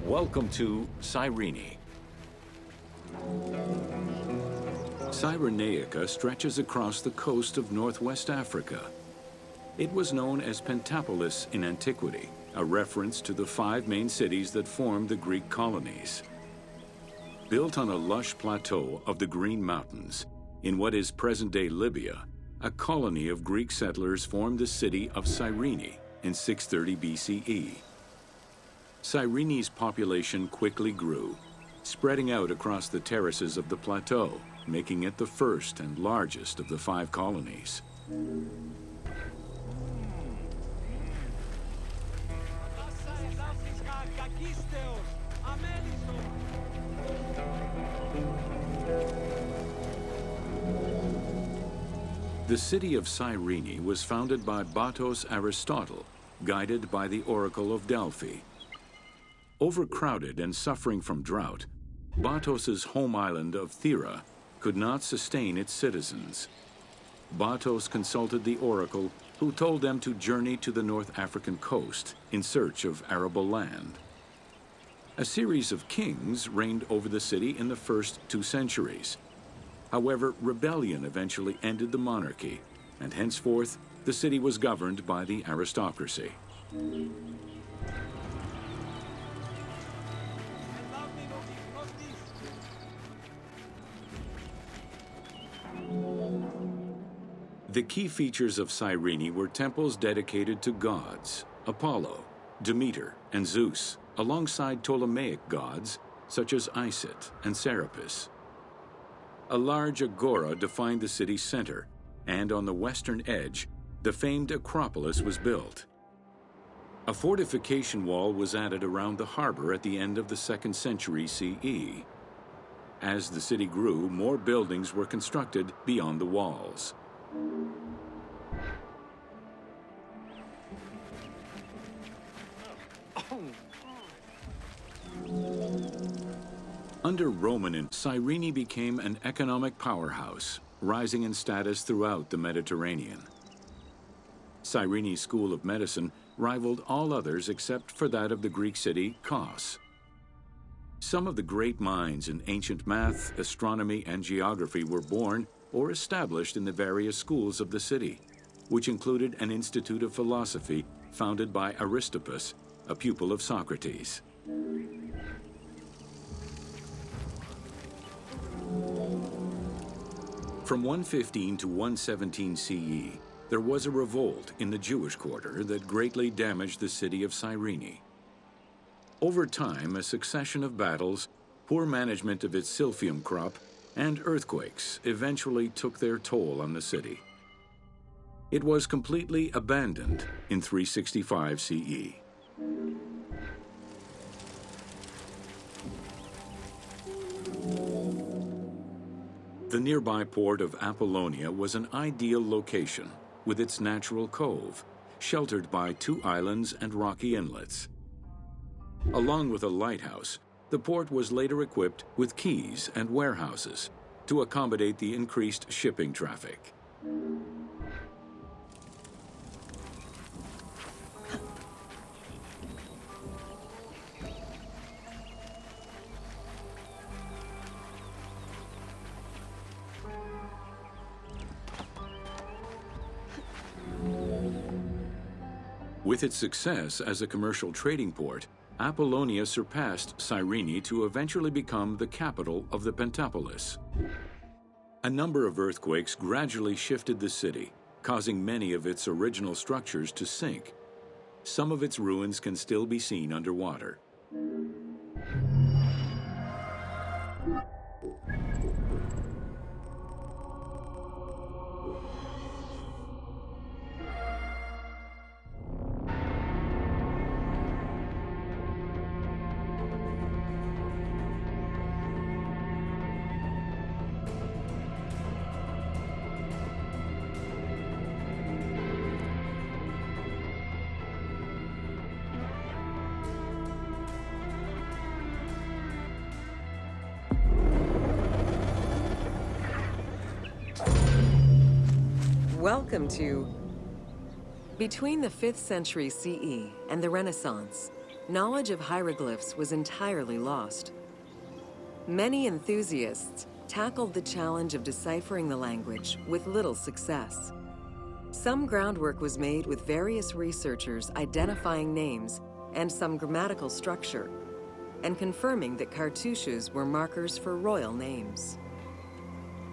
Welcome to Cyrene. Cyrenaica stretches across the coast of northwest Africa. It was known as Pentapolis in antiquity, a reference to the 5 main cities that formed the Greek colonies. Built on a lush plateau of the Green Mountains, in what is present-day Libya, a colony of Greek settlers formed the city of Cyrene in 630 BCE. Cyrene's population quickly grew, spreading out across the terraces of the plateau, making it the first and largest of the 5 colonies. The city of Cyrene was founded by Batos Aristotle, guided by the Oracle of Delphi. Overcrowded and suffering from drought, Batos's home island of Thera could not sustain its citizens. Batos consulted the oracle, who told them to journey to the North African coast in search of arable land. A series of kings reigned over the city in the first 2 centuries. However, rebellion eventually ended the monarchy, and henceforth the city was governed by the aristocracy. The key features of Cyrene were temples dedicated to gods, Apollo, Demeter, and Zeus, alongside Ptolemaic gods such as Isis and Serapis. A large agora defined the city's center, and on the western edge, the famed acropolis was built. A fortification wall was added around the harbor at the end of the 2nd century CE. As the city grew, more buildings were constructed beyond the walls. Under Roman, Cyrene became an economic powerhouse, rising in status throughout the Mediterranean. Cyrene's school of medicine rivaled all others except for that of the Greek city Kos. Some of the great minds in ancient math, astronomy, and geography were born or established in the various schools of the city, which included an institute of philosophy founded by Aristippus, a pupil of Socrates. From 115 to 117 CE, there was a revolt in the Jewish quarter that greatly damaged the city of Cyrene. Over time, a succession of battles, poor management of its silphium crop, and earthquakes eventually took their toll on the city. It was completely abandoned in 365 CE. The nearby port of Apollonia was an ideal location, with its natural cove, sheltered by 2 islands and rocky inlets. Along with a lighthouse, the port was later equipped with quays and warehouses to accommodate the increased shipping traffic. With its success as a commercial trading port, Apollonia surpassed Cyrene to eventually become the capital of the Pentapolis. A number of earthquakes gradually shifted the city, causing many of its original structures to sink. Some of its ruins can still be seen underwater. Welcome to... Between the 5th century CE and the Renaissance, knowledge of hieroglyphs was entirely lost. Many enthusiasts tackled the challenge of deciphering the language with little success. Some groundwork was made with various researchers identifying names and some grammatical structure, and confirming that cartouches were markers for royal names.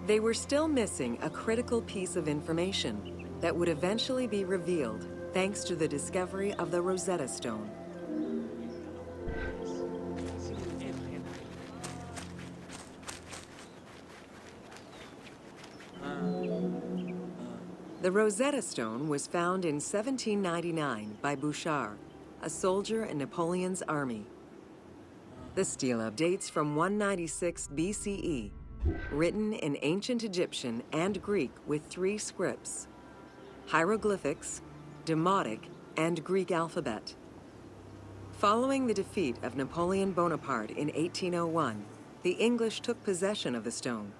They were still missing a critical piece of information that would eventually be revealed thanks to the discovery of the Rosetta Stone. The Rosetta Stone was found in 1799 by Bouchard, a soldier in Napoleon's army. The stela dates from 196 BCE, written in ancient Egyptian and Greek with 3 scripts: hieroglyphics, Demotic, and Greek alphabet. Following the defeat of Napoleon Bonaparte in 1801, the English took possession of the stone.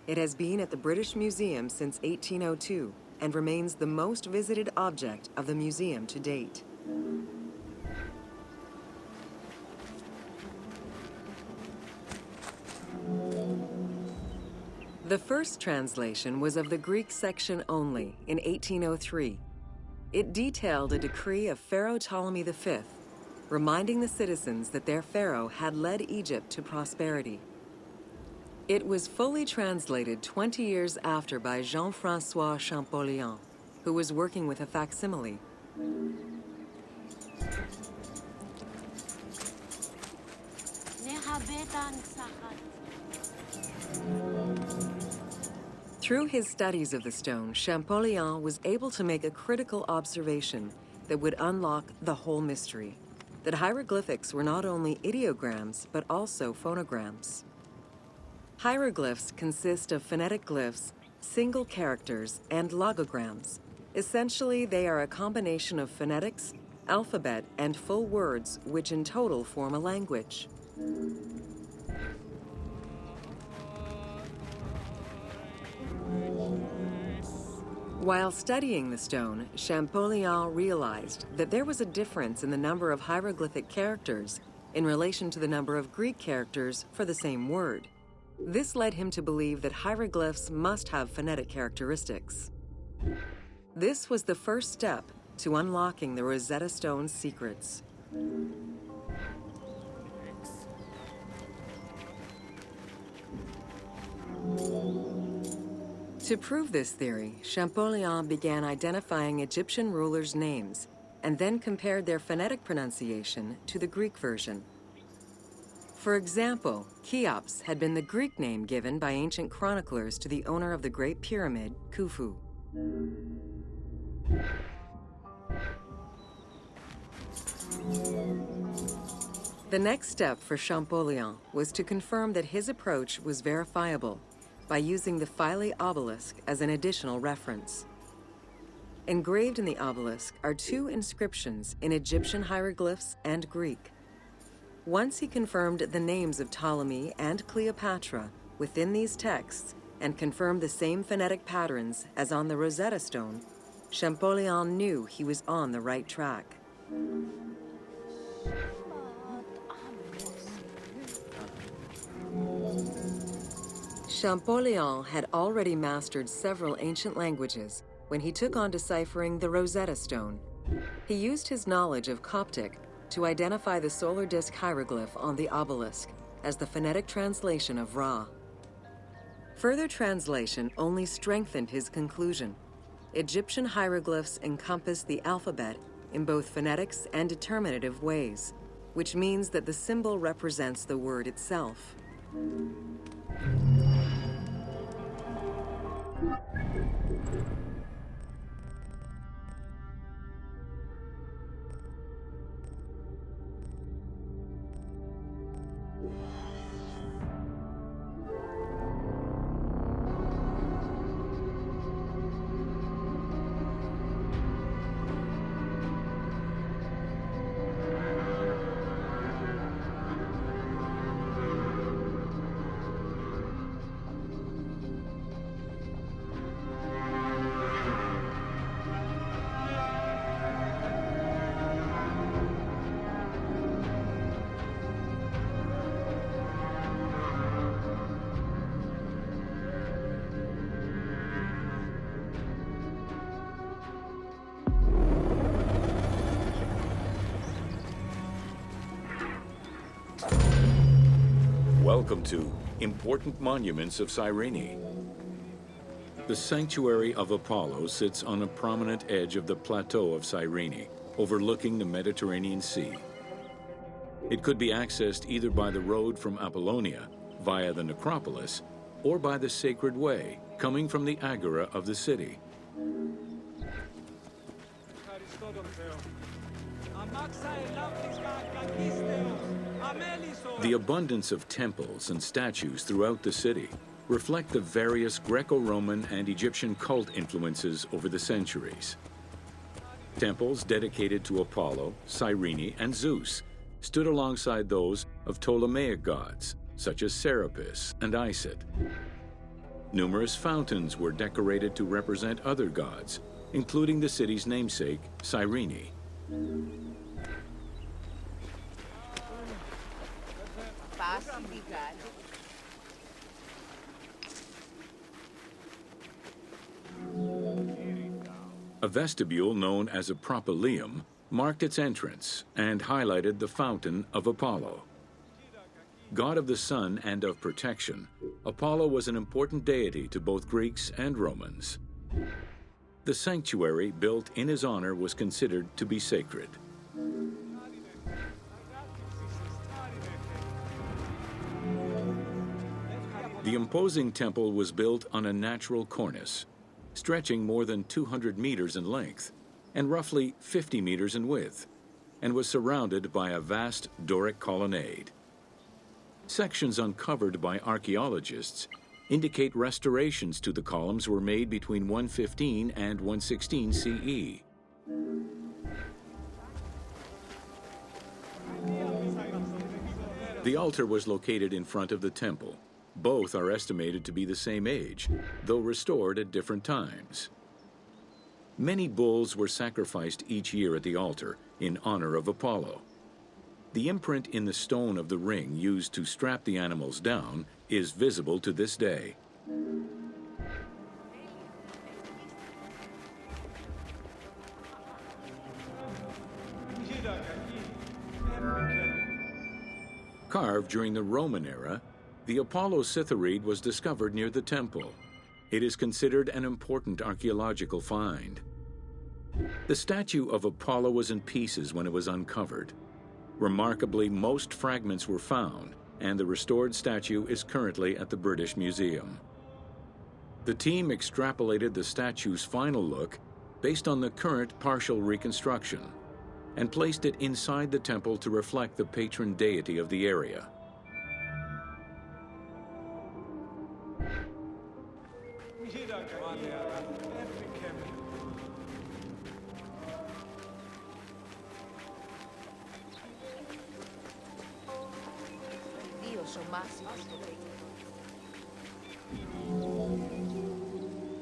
It has been at the British Museum since 1802 and remains the most visited object of the museum to date. The first translation was of the Greek section only in 1803. It detailed a decree of Pharaoh Ptolemy V, reminding the citizens that their pharaoh had led Egypt to prosperity. It was fully translated 20 years after by Jean-François Champollion, who was working with a facsimile. Through his studies of the stone, Champollion was able to make a critical observation that would unlock the whole mystery: that hieroglyphics were not only ideograms, but also phonograms. Hieroglyphs consist of phonetic glyphs, single characters, and logograms. Essentially, they are a combination of phonetics, alphabet, and full words, which in total form a language. While studying the stone, Champollion realized that there was a difference in the number of hieroglyphic characters in relation to the number of Greek characters for the same word. This led him to believe that hieroglyphs must have phonetic characteristics. This was the first step to unlocking the Rosetta Stone's secrets. To prove this theory, Champollion began identifying Egyptian rulers' names and then compared their phonetic pronunciation to the Greek version. For example, Cheops had been the Greek name given by ancient chroniclers to the owner of the Great Pyramid, Khufu. The next step for Champollion was to confirm that his approach was verifiable by using the Philae obelisk as an additional reference. Engraved in the obelisk are 2 inscriptions in Egyptian hieroglyphs and Greek. Once he confirmed the names of Ptolemy and Cleopatra within these texts and confirmed the same phonetic patterns as on the Rosetta Stone, Champollion knew he was on the right track. Champollion had already mastered several ancient languages when he took on deciphering the Rosetta Stone. He used his knowledge of Coptic to identify the solar disk hieroglyph on the obelisk as the phonetic translation of Ra. Further translation only strengthened his conclusion. Egyptian hieroglyphs encompass the alphabet in both phonetics and determinative ways, which means that the symbol represents the word itself. Welcome to Important Monuments of Cyrene. The sanctuary of Apollo sits on a prominent edge of the plateau of Cyrene, overlooking the Mediterranean Sea. It could be accessed either by the road from Apollonia via the necropolis or by the Sacred Way, coming from the agora of the city. The abundance of temples and statues throughout the city reflect the various Greco-Roman and Egyptian cult influences over the centuries. Temples dedicated to Apollo, Cyrene, and Zeus stood alongside those of Ptolemaic gods, such as Serapis and Isis. Numerous fountains were decorated to represent other gods, including the city's namesake, Cyrene. A vestibule known as a propylaeum marked its entrance and highlighted the fountain of Apollo. God of the sun and of protection, Apollo was an important deity to both Greeks and Romans. The sanctuary built in his honor was considered to be sacred. The imposing temple was built on a natural cornice, stretching more than 200 meters in length and roughly 50 meters in width, and was surrounded by a vast Doric colonnade. Sections uncovered by archaeologists indicate restorations to the columns were made between 115 and 116 CE. The altar was located in front of the temple. Both are estimated to be the same age, though restored at different times. Many bulls were sacrificed each year at the altar in honor of Apollo. The imprint in the stone of the ring used to strap the animals down is visible to this day. Carved during the Roman era, the Apollo citharide was discovered near the temple. It is considered an important archaeological find. The statue of Apollo was in pieces when it was uncovered. Remarkably, most fragments were found, and the restored statue is currently at the British Museum. The team extrapolated the statue's final look based on the current partial reconstruction and placed it inside the temple to reflect the patron deity of the area.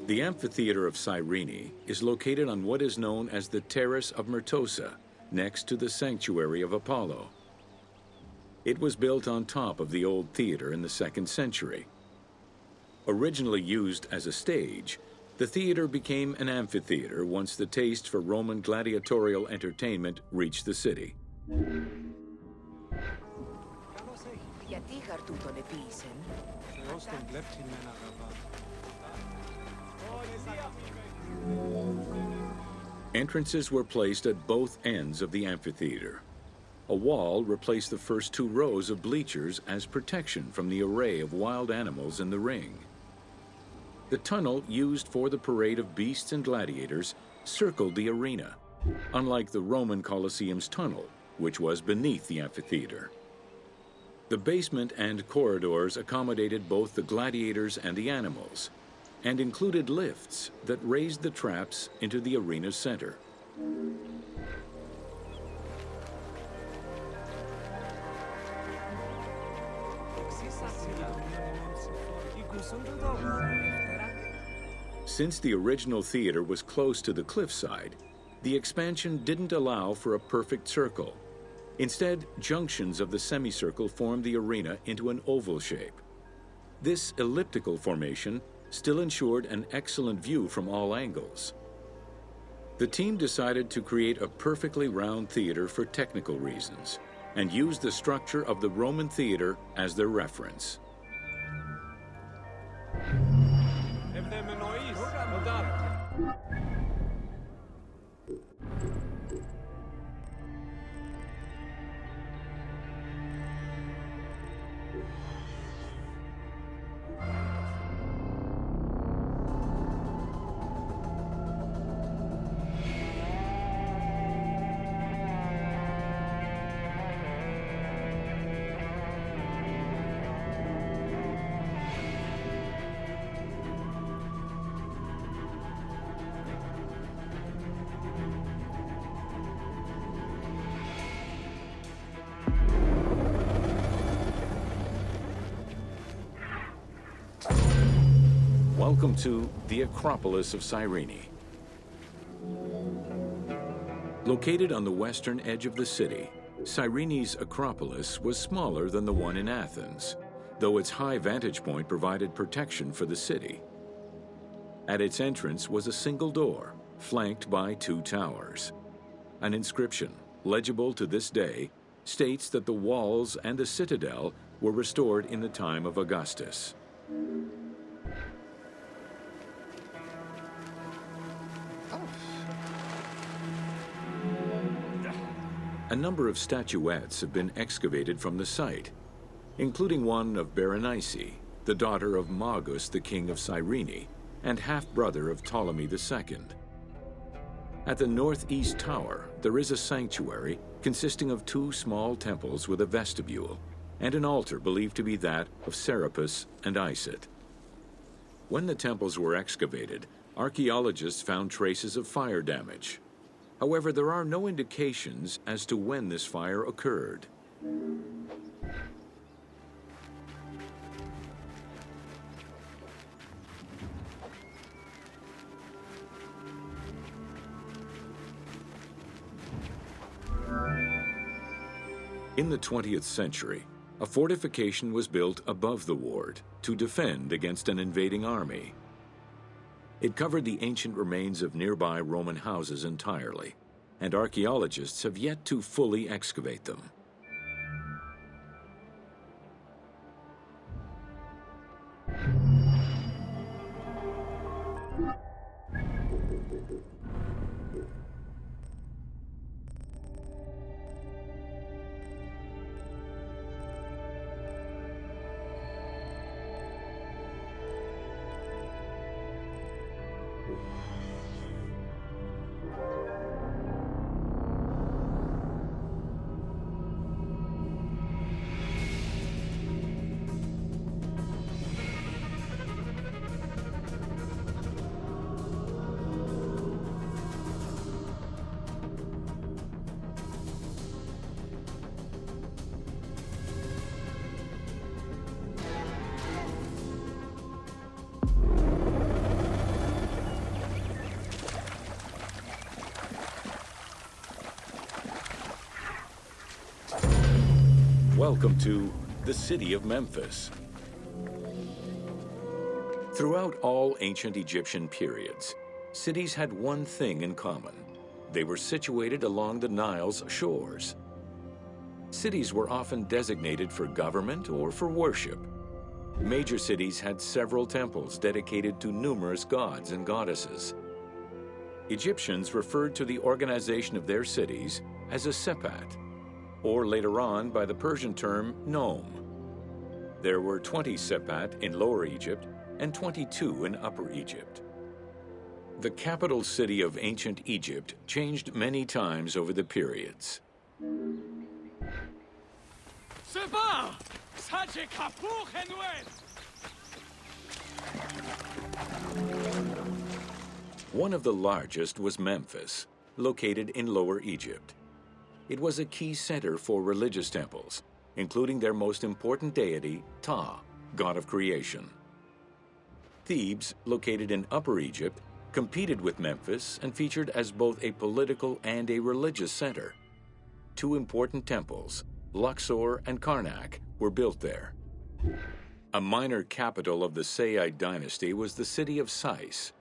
The amphitheater of Cyrene is located on what is known as the Terrace of Myrtosa, next to the sanctuary of Apollo. It was built on top of the old theater in the 2nd century. Originally used as a stage, the theater became an amphitheater once the taste for Roman gladiatorial entertainment reached the city. Entrances were placed at both ends of the amphitheater. A wall replaced the first 2 rows of bleachers as protection from the array of wild animals in the ring. The tunnel used for the parade of beasts and gladiators circled the arena, unlike the Roman Colosseum's tunnel, which was beneath the amphitheater. The basement and corridors accommodated both the gladiators and the animals, and included lifts that raised the traps into the arena's center. Since the original theater was close to the cliffside, the expansion didn't allow for a perfect circle. Instead, junctions of the semicircle formed the arena into an oval shape. This elliptical formation still ensured an excellent view from all angles. The team decided to create a perfectly round theater for technical reasons and used the structure of the Roman theater as their reference. Welcome to the Acropolis of Cyrene. Located on the western edge of the city, Cyrene's Acropolis was smaller than the one in Athens, though its high vantage point provided protection for the city. At its entrance was a single door, flanked by two towers. An inscription, legible to this day, states that the walls and the citadel were restored in the time of Augustus. A number of statuettes have been excavated from the site, including one of Berenice, the daughter of Magus, the king of Cyrene, and half-brother of Ptolemy II. At the northeast tower, there is a sanctuary consisting of two small temples with a vestibule and an altar believed to be that of Serapis and Isis. When the temples were excavated, archaeologists found traces of fire damage. However, there are no indications as to when this fire occurred. In the 20th century, a fortification was built above the ward to defend against an invading army. It covered the ancient remains of nearby Roman houses entirely, and archaeologists have yet to fully excavate them. Welcome to the city of Memphis. Throughout all ancient Egyptian periods, cities had one thing in common. They were situated along the Nile's shores. Cities were often designated for government or for worship. Major cities had several temples dedicated to numerous gods and goddesses. Egyptians referred to the organization of their cities as a sepat, or later on by the Persian term nome. There were 20 sepat in Lower Egypt and 22 in Upper Egypt. The capital city of ancient Egypt changed many times over the periods. One of the largest was Memphis, located in Lower Egypt. It was a key center for religious temples, including their most important deity, Ptah, god of creation. Thebes, located in Upper Egypt, competed with Memphis and featured as both a political and a religious center. Two important temples, Luxor and Karnak, were built there. A minor capital of the Sayyid dynasty was the city of Sais.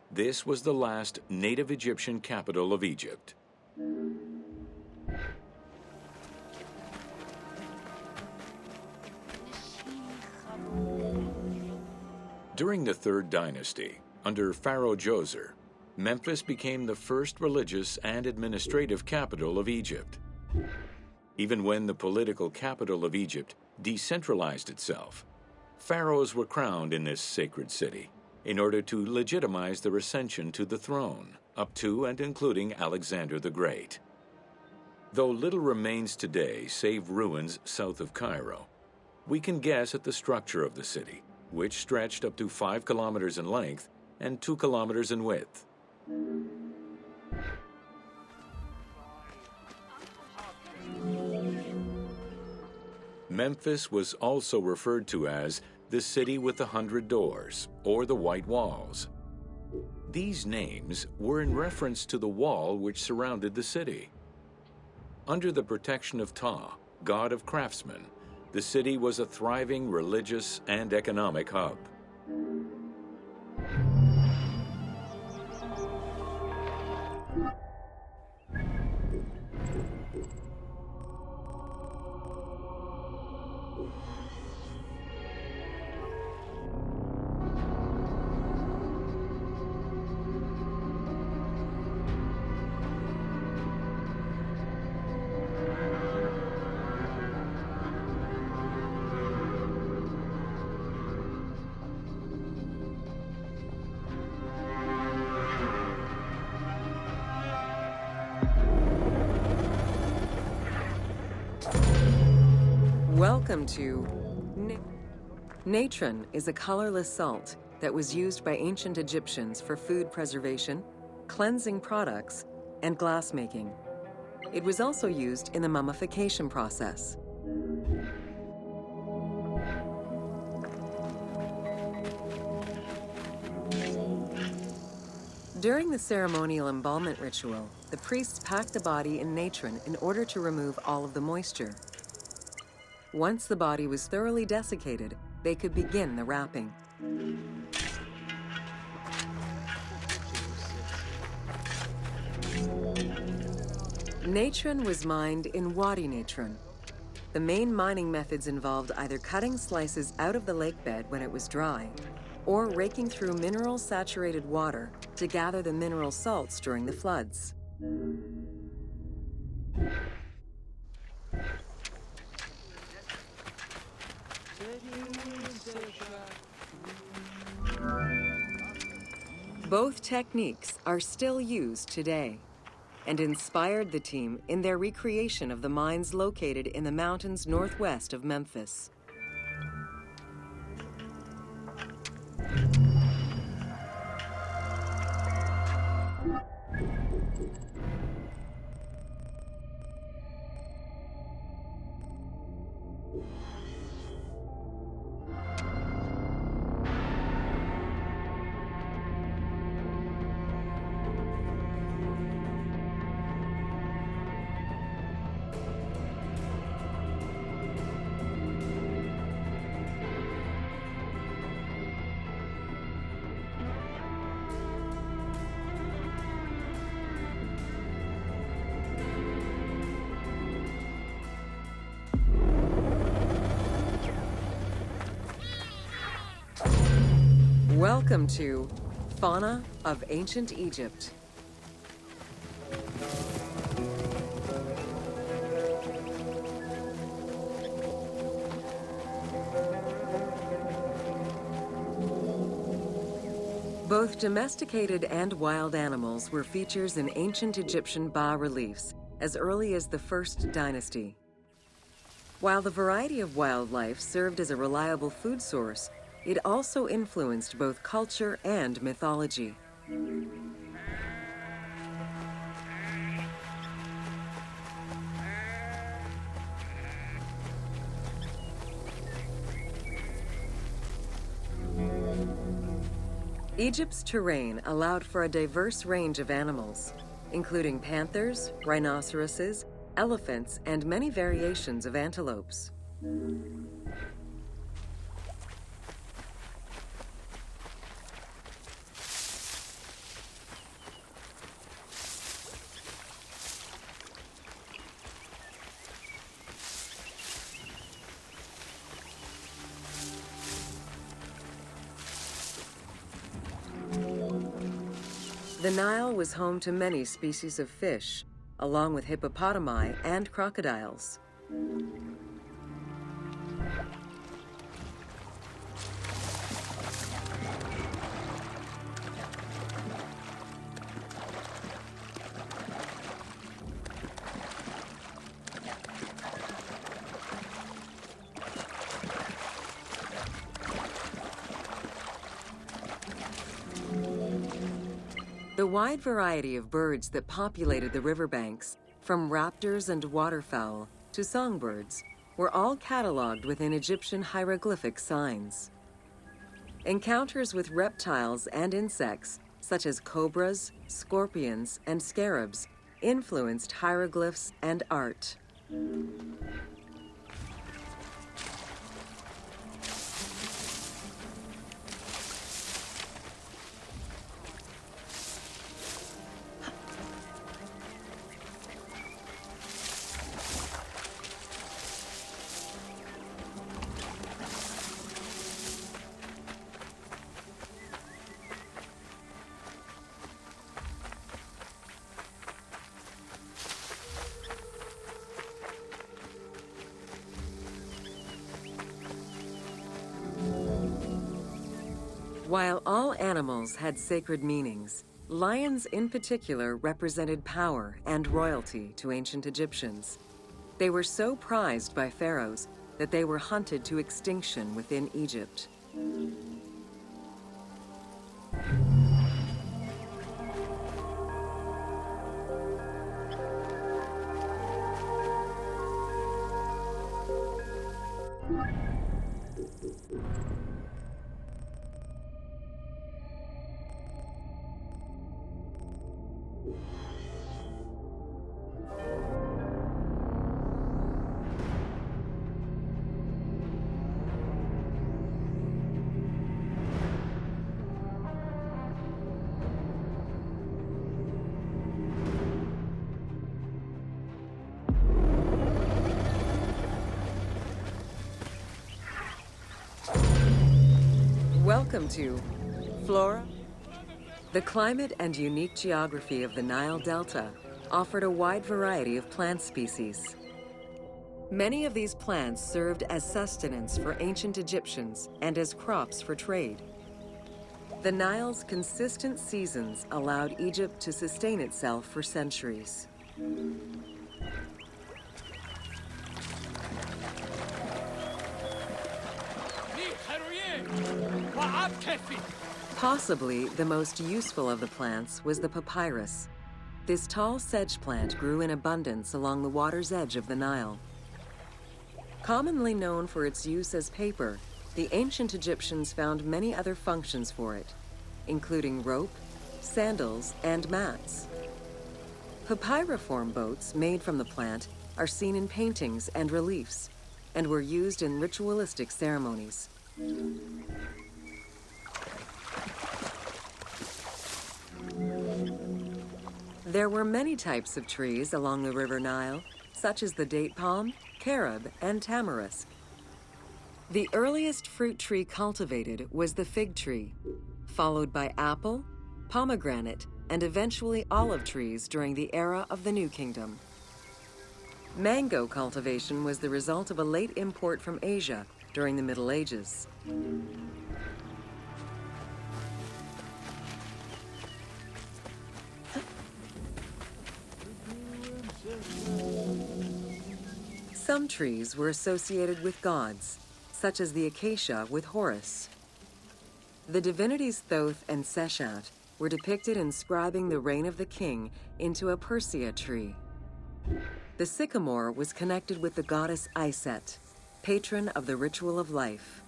This was the last native Egyptian capital of Egypt. During the Third Dynasty, under Pharaoh Djoser, Memphis became the first religious and administrative capital of Egypt. Even when the political capital of Egypt decentralized itself, pharaohs were crowned in this sacred city in order to legitimize their ascension to the throne, up to and including Alexander the Great. Though little remains today save ruins south of Cairo, we can guess at the structure of the city, which stretched up to 5 kilometers in length and 2 kilometers in width. Memphis was also referred to as the city with the 100 doors, or the white walls. These names were in reference to the wall which surrounded the city. Under the protection of Ptah, god of craftsmen, the city was a thriving religious and economic hub. Welcome to Natron is a colorless salt that was used by ancient Egyptians for food preservation, cleansing products, and glassmaking. It was also used in the mummification process. During the ceremonial embalmment ritual, the priests packed the body in natron in order to remove all of the moisture. Once the body was thoroughly desiccated, they could begin the wrapping. Natron was mined in Wadi Natron. The main mining methods involved either cutting slices out of the lake bed when it was dry, or raking through mineral-saturated water to gather the mineral salts during the floods. Both techniques are still used today and inspired the team in their recreation of the mines located in the mountains northwest of Memphis. Welcome to Fauna of Ancient Egypt. Both domesticated and wild animals were features in ancient Egyptian bas-reliefs as early as the First Dynasty. While the variety of wildlife served as a reliable food source, it also influenced both culture and mythology. Egypt's terrain allowed for a diverse range of animals, including panthers, rhinoceroses, elephants, and many variations of antelopes. The Nile was home to many species of fish, along with hippopotami and crocodiles. The wide variety of birds that populated the riverbanks, from raptors and waterfowl to songbirds, were all cataloged within Egyptian hieroglyphic signs. Encounters with reptiles and insects, such as cobras, scorpions, and scarabs, influenced hieroglyphs and art. While all animals had sacred meanings, lions in particular represented power and royalty to ancient Egyptians. They were so prized by pharaohs that they were hunted to extinction within Egypt. Welcome to Flora. The climate and unique geography of the Nile Delta offered a wide variety of plant species. Many of these plants served as sustenance for ancient Egyptians and as crops for trade. The Nile's consistent seasons allowed Egypt to sustain itself for centuries. Possibly the most useful of the plants was the papyrus. This tall sedge plant grew in abundance along the water's edge of the Nile. Commonly known for its use as paper, the ancient Egyptians found many other functions for it, including rope, sandals, and mats. Papyriform boats made from the plant are seen in paintings and reliefs, and were used in ritualistic ceremonies. There were many types of trees along the River Nile, such as the date palm, carob, and tamarisk. The earliest fruit tree cultivated was the fig tree, followed by apple, pomegranate, and eventually olive trees during the era of the New Kingdom. Mango cultivation was the result of a late import from Asia during the Middle Ages. Some trees were associated with gods, such as the acacia with Horus. The divinities Thoth and Seshat were depicted inscribing the reign of the king into a Persea tree. The sycamore was connected with the goddess Iset, patron of the ritual of life.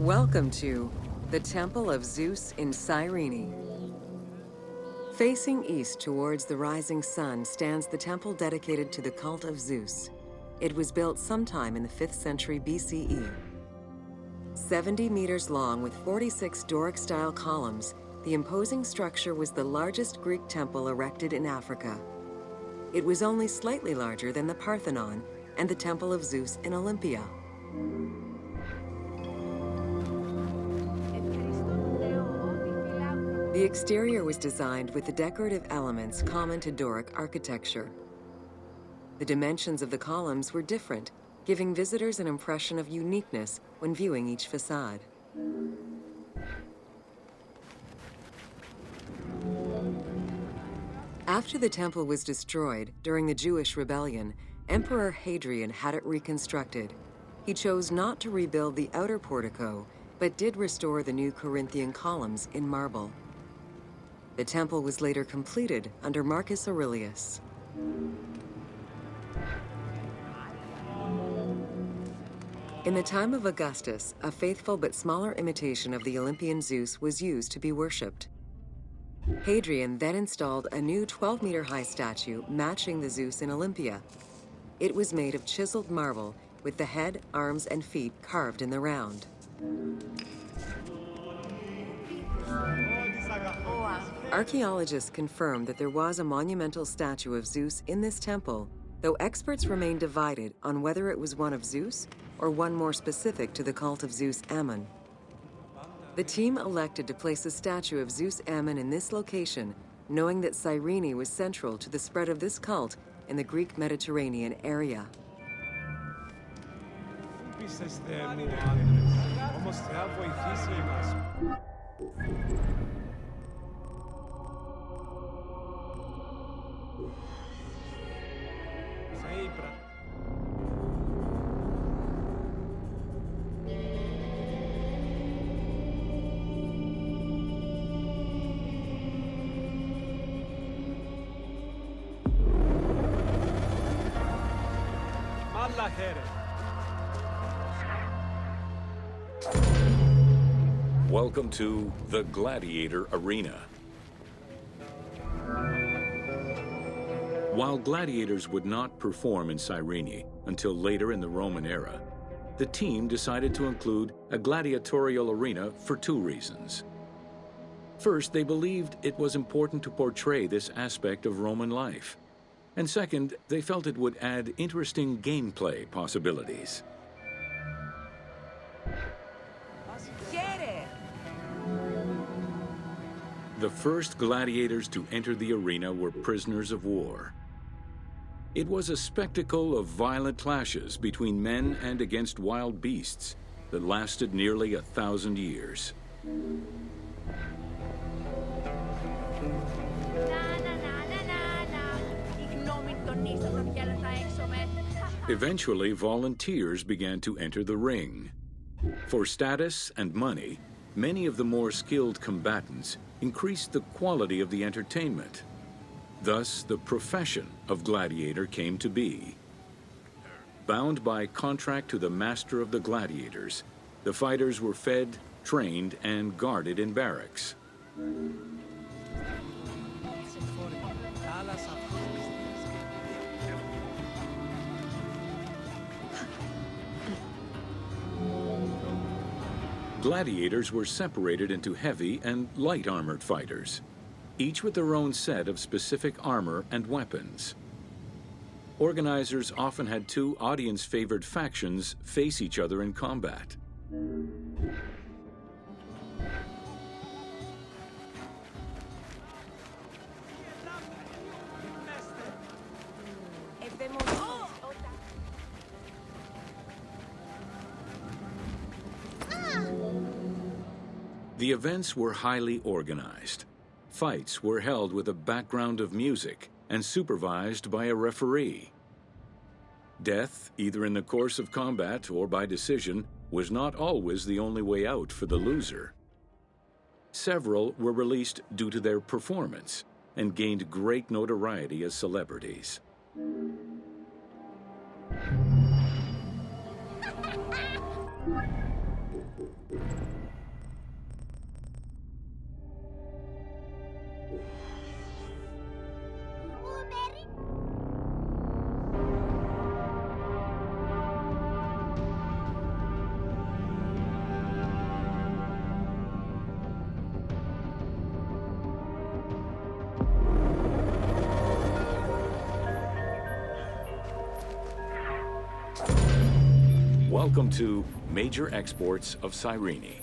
Welcome to the Temple of Zeus in Cyrene. Facing east towards the rising sun stands the temple dedicated to the cult of Zeus. It was built sometime in the 5th century BCE. 70 meters long with 46 Doric-style columns, the imposing structure was the largest Greek temple erected in Africa. It was only slightly larger than the Parthenon and the Temple of Zeus in Olympia. The exterior was designed with the decorative elements common to Doric architecture. The dimensions of the columns were different, giving visitors an impression of uniqueness when viewing each facade. After the temple was destroyed during the Jewish rebellion, Emperor Hadrian had it reconstructed. He chose not to rebuild the outer portico, but did restore the new Corinthian columns in marble. The temple was later completed under Marcus Aurelius. In the time of Augustus, a faithful but smaller imitation of the Olympian Zeus was used to be worshipped. Hadrian then installed a new 12-meter-high statue matching the Zeus in Olympia. It was made of chiseled marble with the head, arms, and feet carved in the round. Archaeologists confirmed that there was a monumental statue of Zeus in this temple, though experts remain divided on whether it was one of Zeus or one more specific to the cult of Zeus Ammon. The team elected to place a statue of Zeus Ammon in this location, knowing that Cyrene was central to the spread of this cult in the Greek Mediterranean area. Welcome to the Gladiator Arena. While gladiators would not perform in Cyrene until later in the Roman era, the team decided to include a gladiatorial arena for two reasons. First, they believed it was important to portray this aspect of Roman life. And second, they felt it would add interesting gameplay possibilities. The first gladiators to enter the arena were prisoners of war. It was a spectacle of violent clashes between men and against wild beasts that lasted nearly 1,000 years. Eventually, volunteers began to enter the ring. For status and money, many of the more skilled combatants increased the quality of the entertainment. Thus, the profession of gladiator came to be. Bound by contract to the master of the gladiators, the fighters were fed, trained, and guarded in barracks. Gladiators were separated into heavy and light armored fighters, each with their own set of specific armor and weapons. Organizers often had two audience-favored factions face each other in combat. The events were highly organized. Fights were held with a background of music and supervised by a referee. Death, either in the course of combat or by decision, was not always the only way out for the loser. Several were released due to their performance and gained great notoriety as celebrities. Welcome to Major Exports of Cyrene.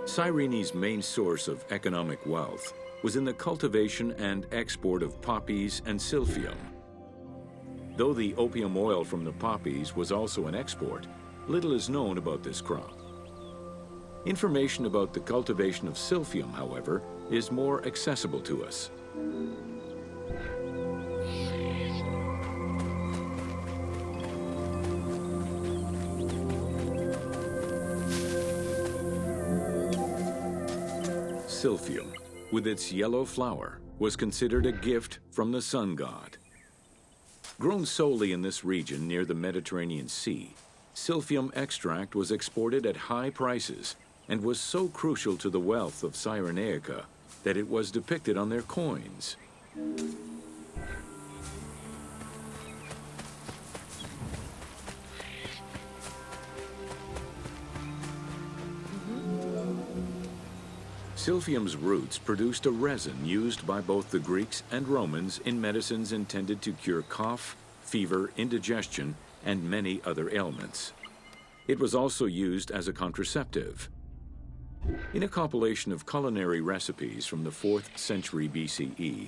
Cyrene's main source of economic wealth was in the cultivation and export of poppies and silphium. Though the opium oil from the poppies was also an export, little is known about this crop. Information about the cultivation of silphium, however, is more accessible to us. Silphium, with its yellow flower, was considered a gift from the sun god. Grown solely in this region near the Mediterranean Sea, silphium extract was exported at high prices and was so crucial to the wealth of Cyrenaica that it was depicted on their coins. Silphium's roots produced a resin used by both the Greeks and Romans in medicines intended to cure cough, fever, indigestion, and many other ailments. It was also used as a contraceptive. In a compilation of culinary recipes from the 4th century BCE,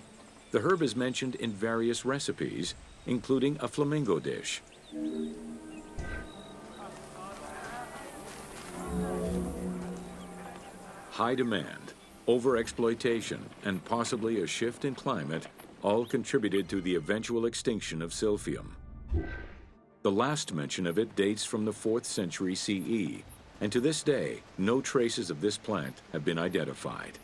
the herb is mentioned in various recipes, including a flamingo dish. High demand, overexploitation, and possibly a shift in climate all contributed to the eventual extinction of silphium. The last mention of it dates from the 4th century CE, and to this day, no traces of this plant have been identified.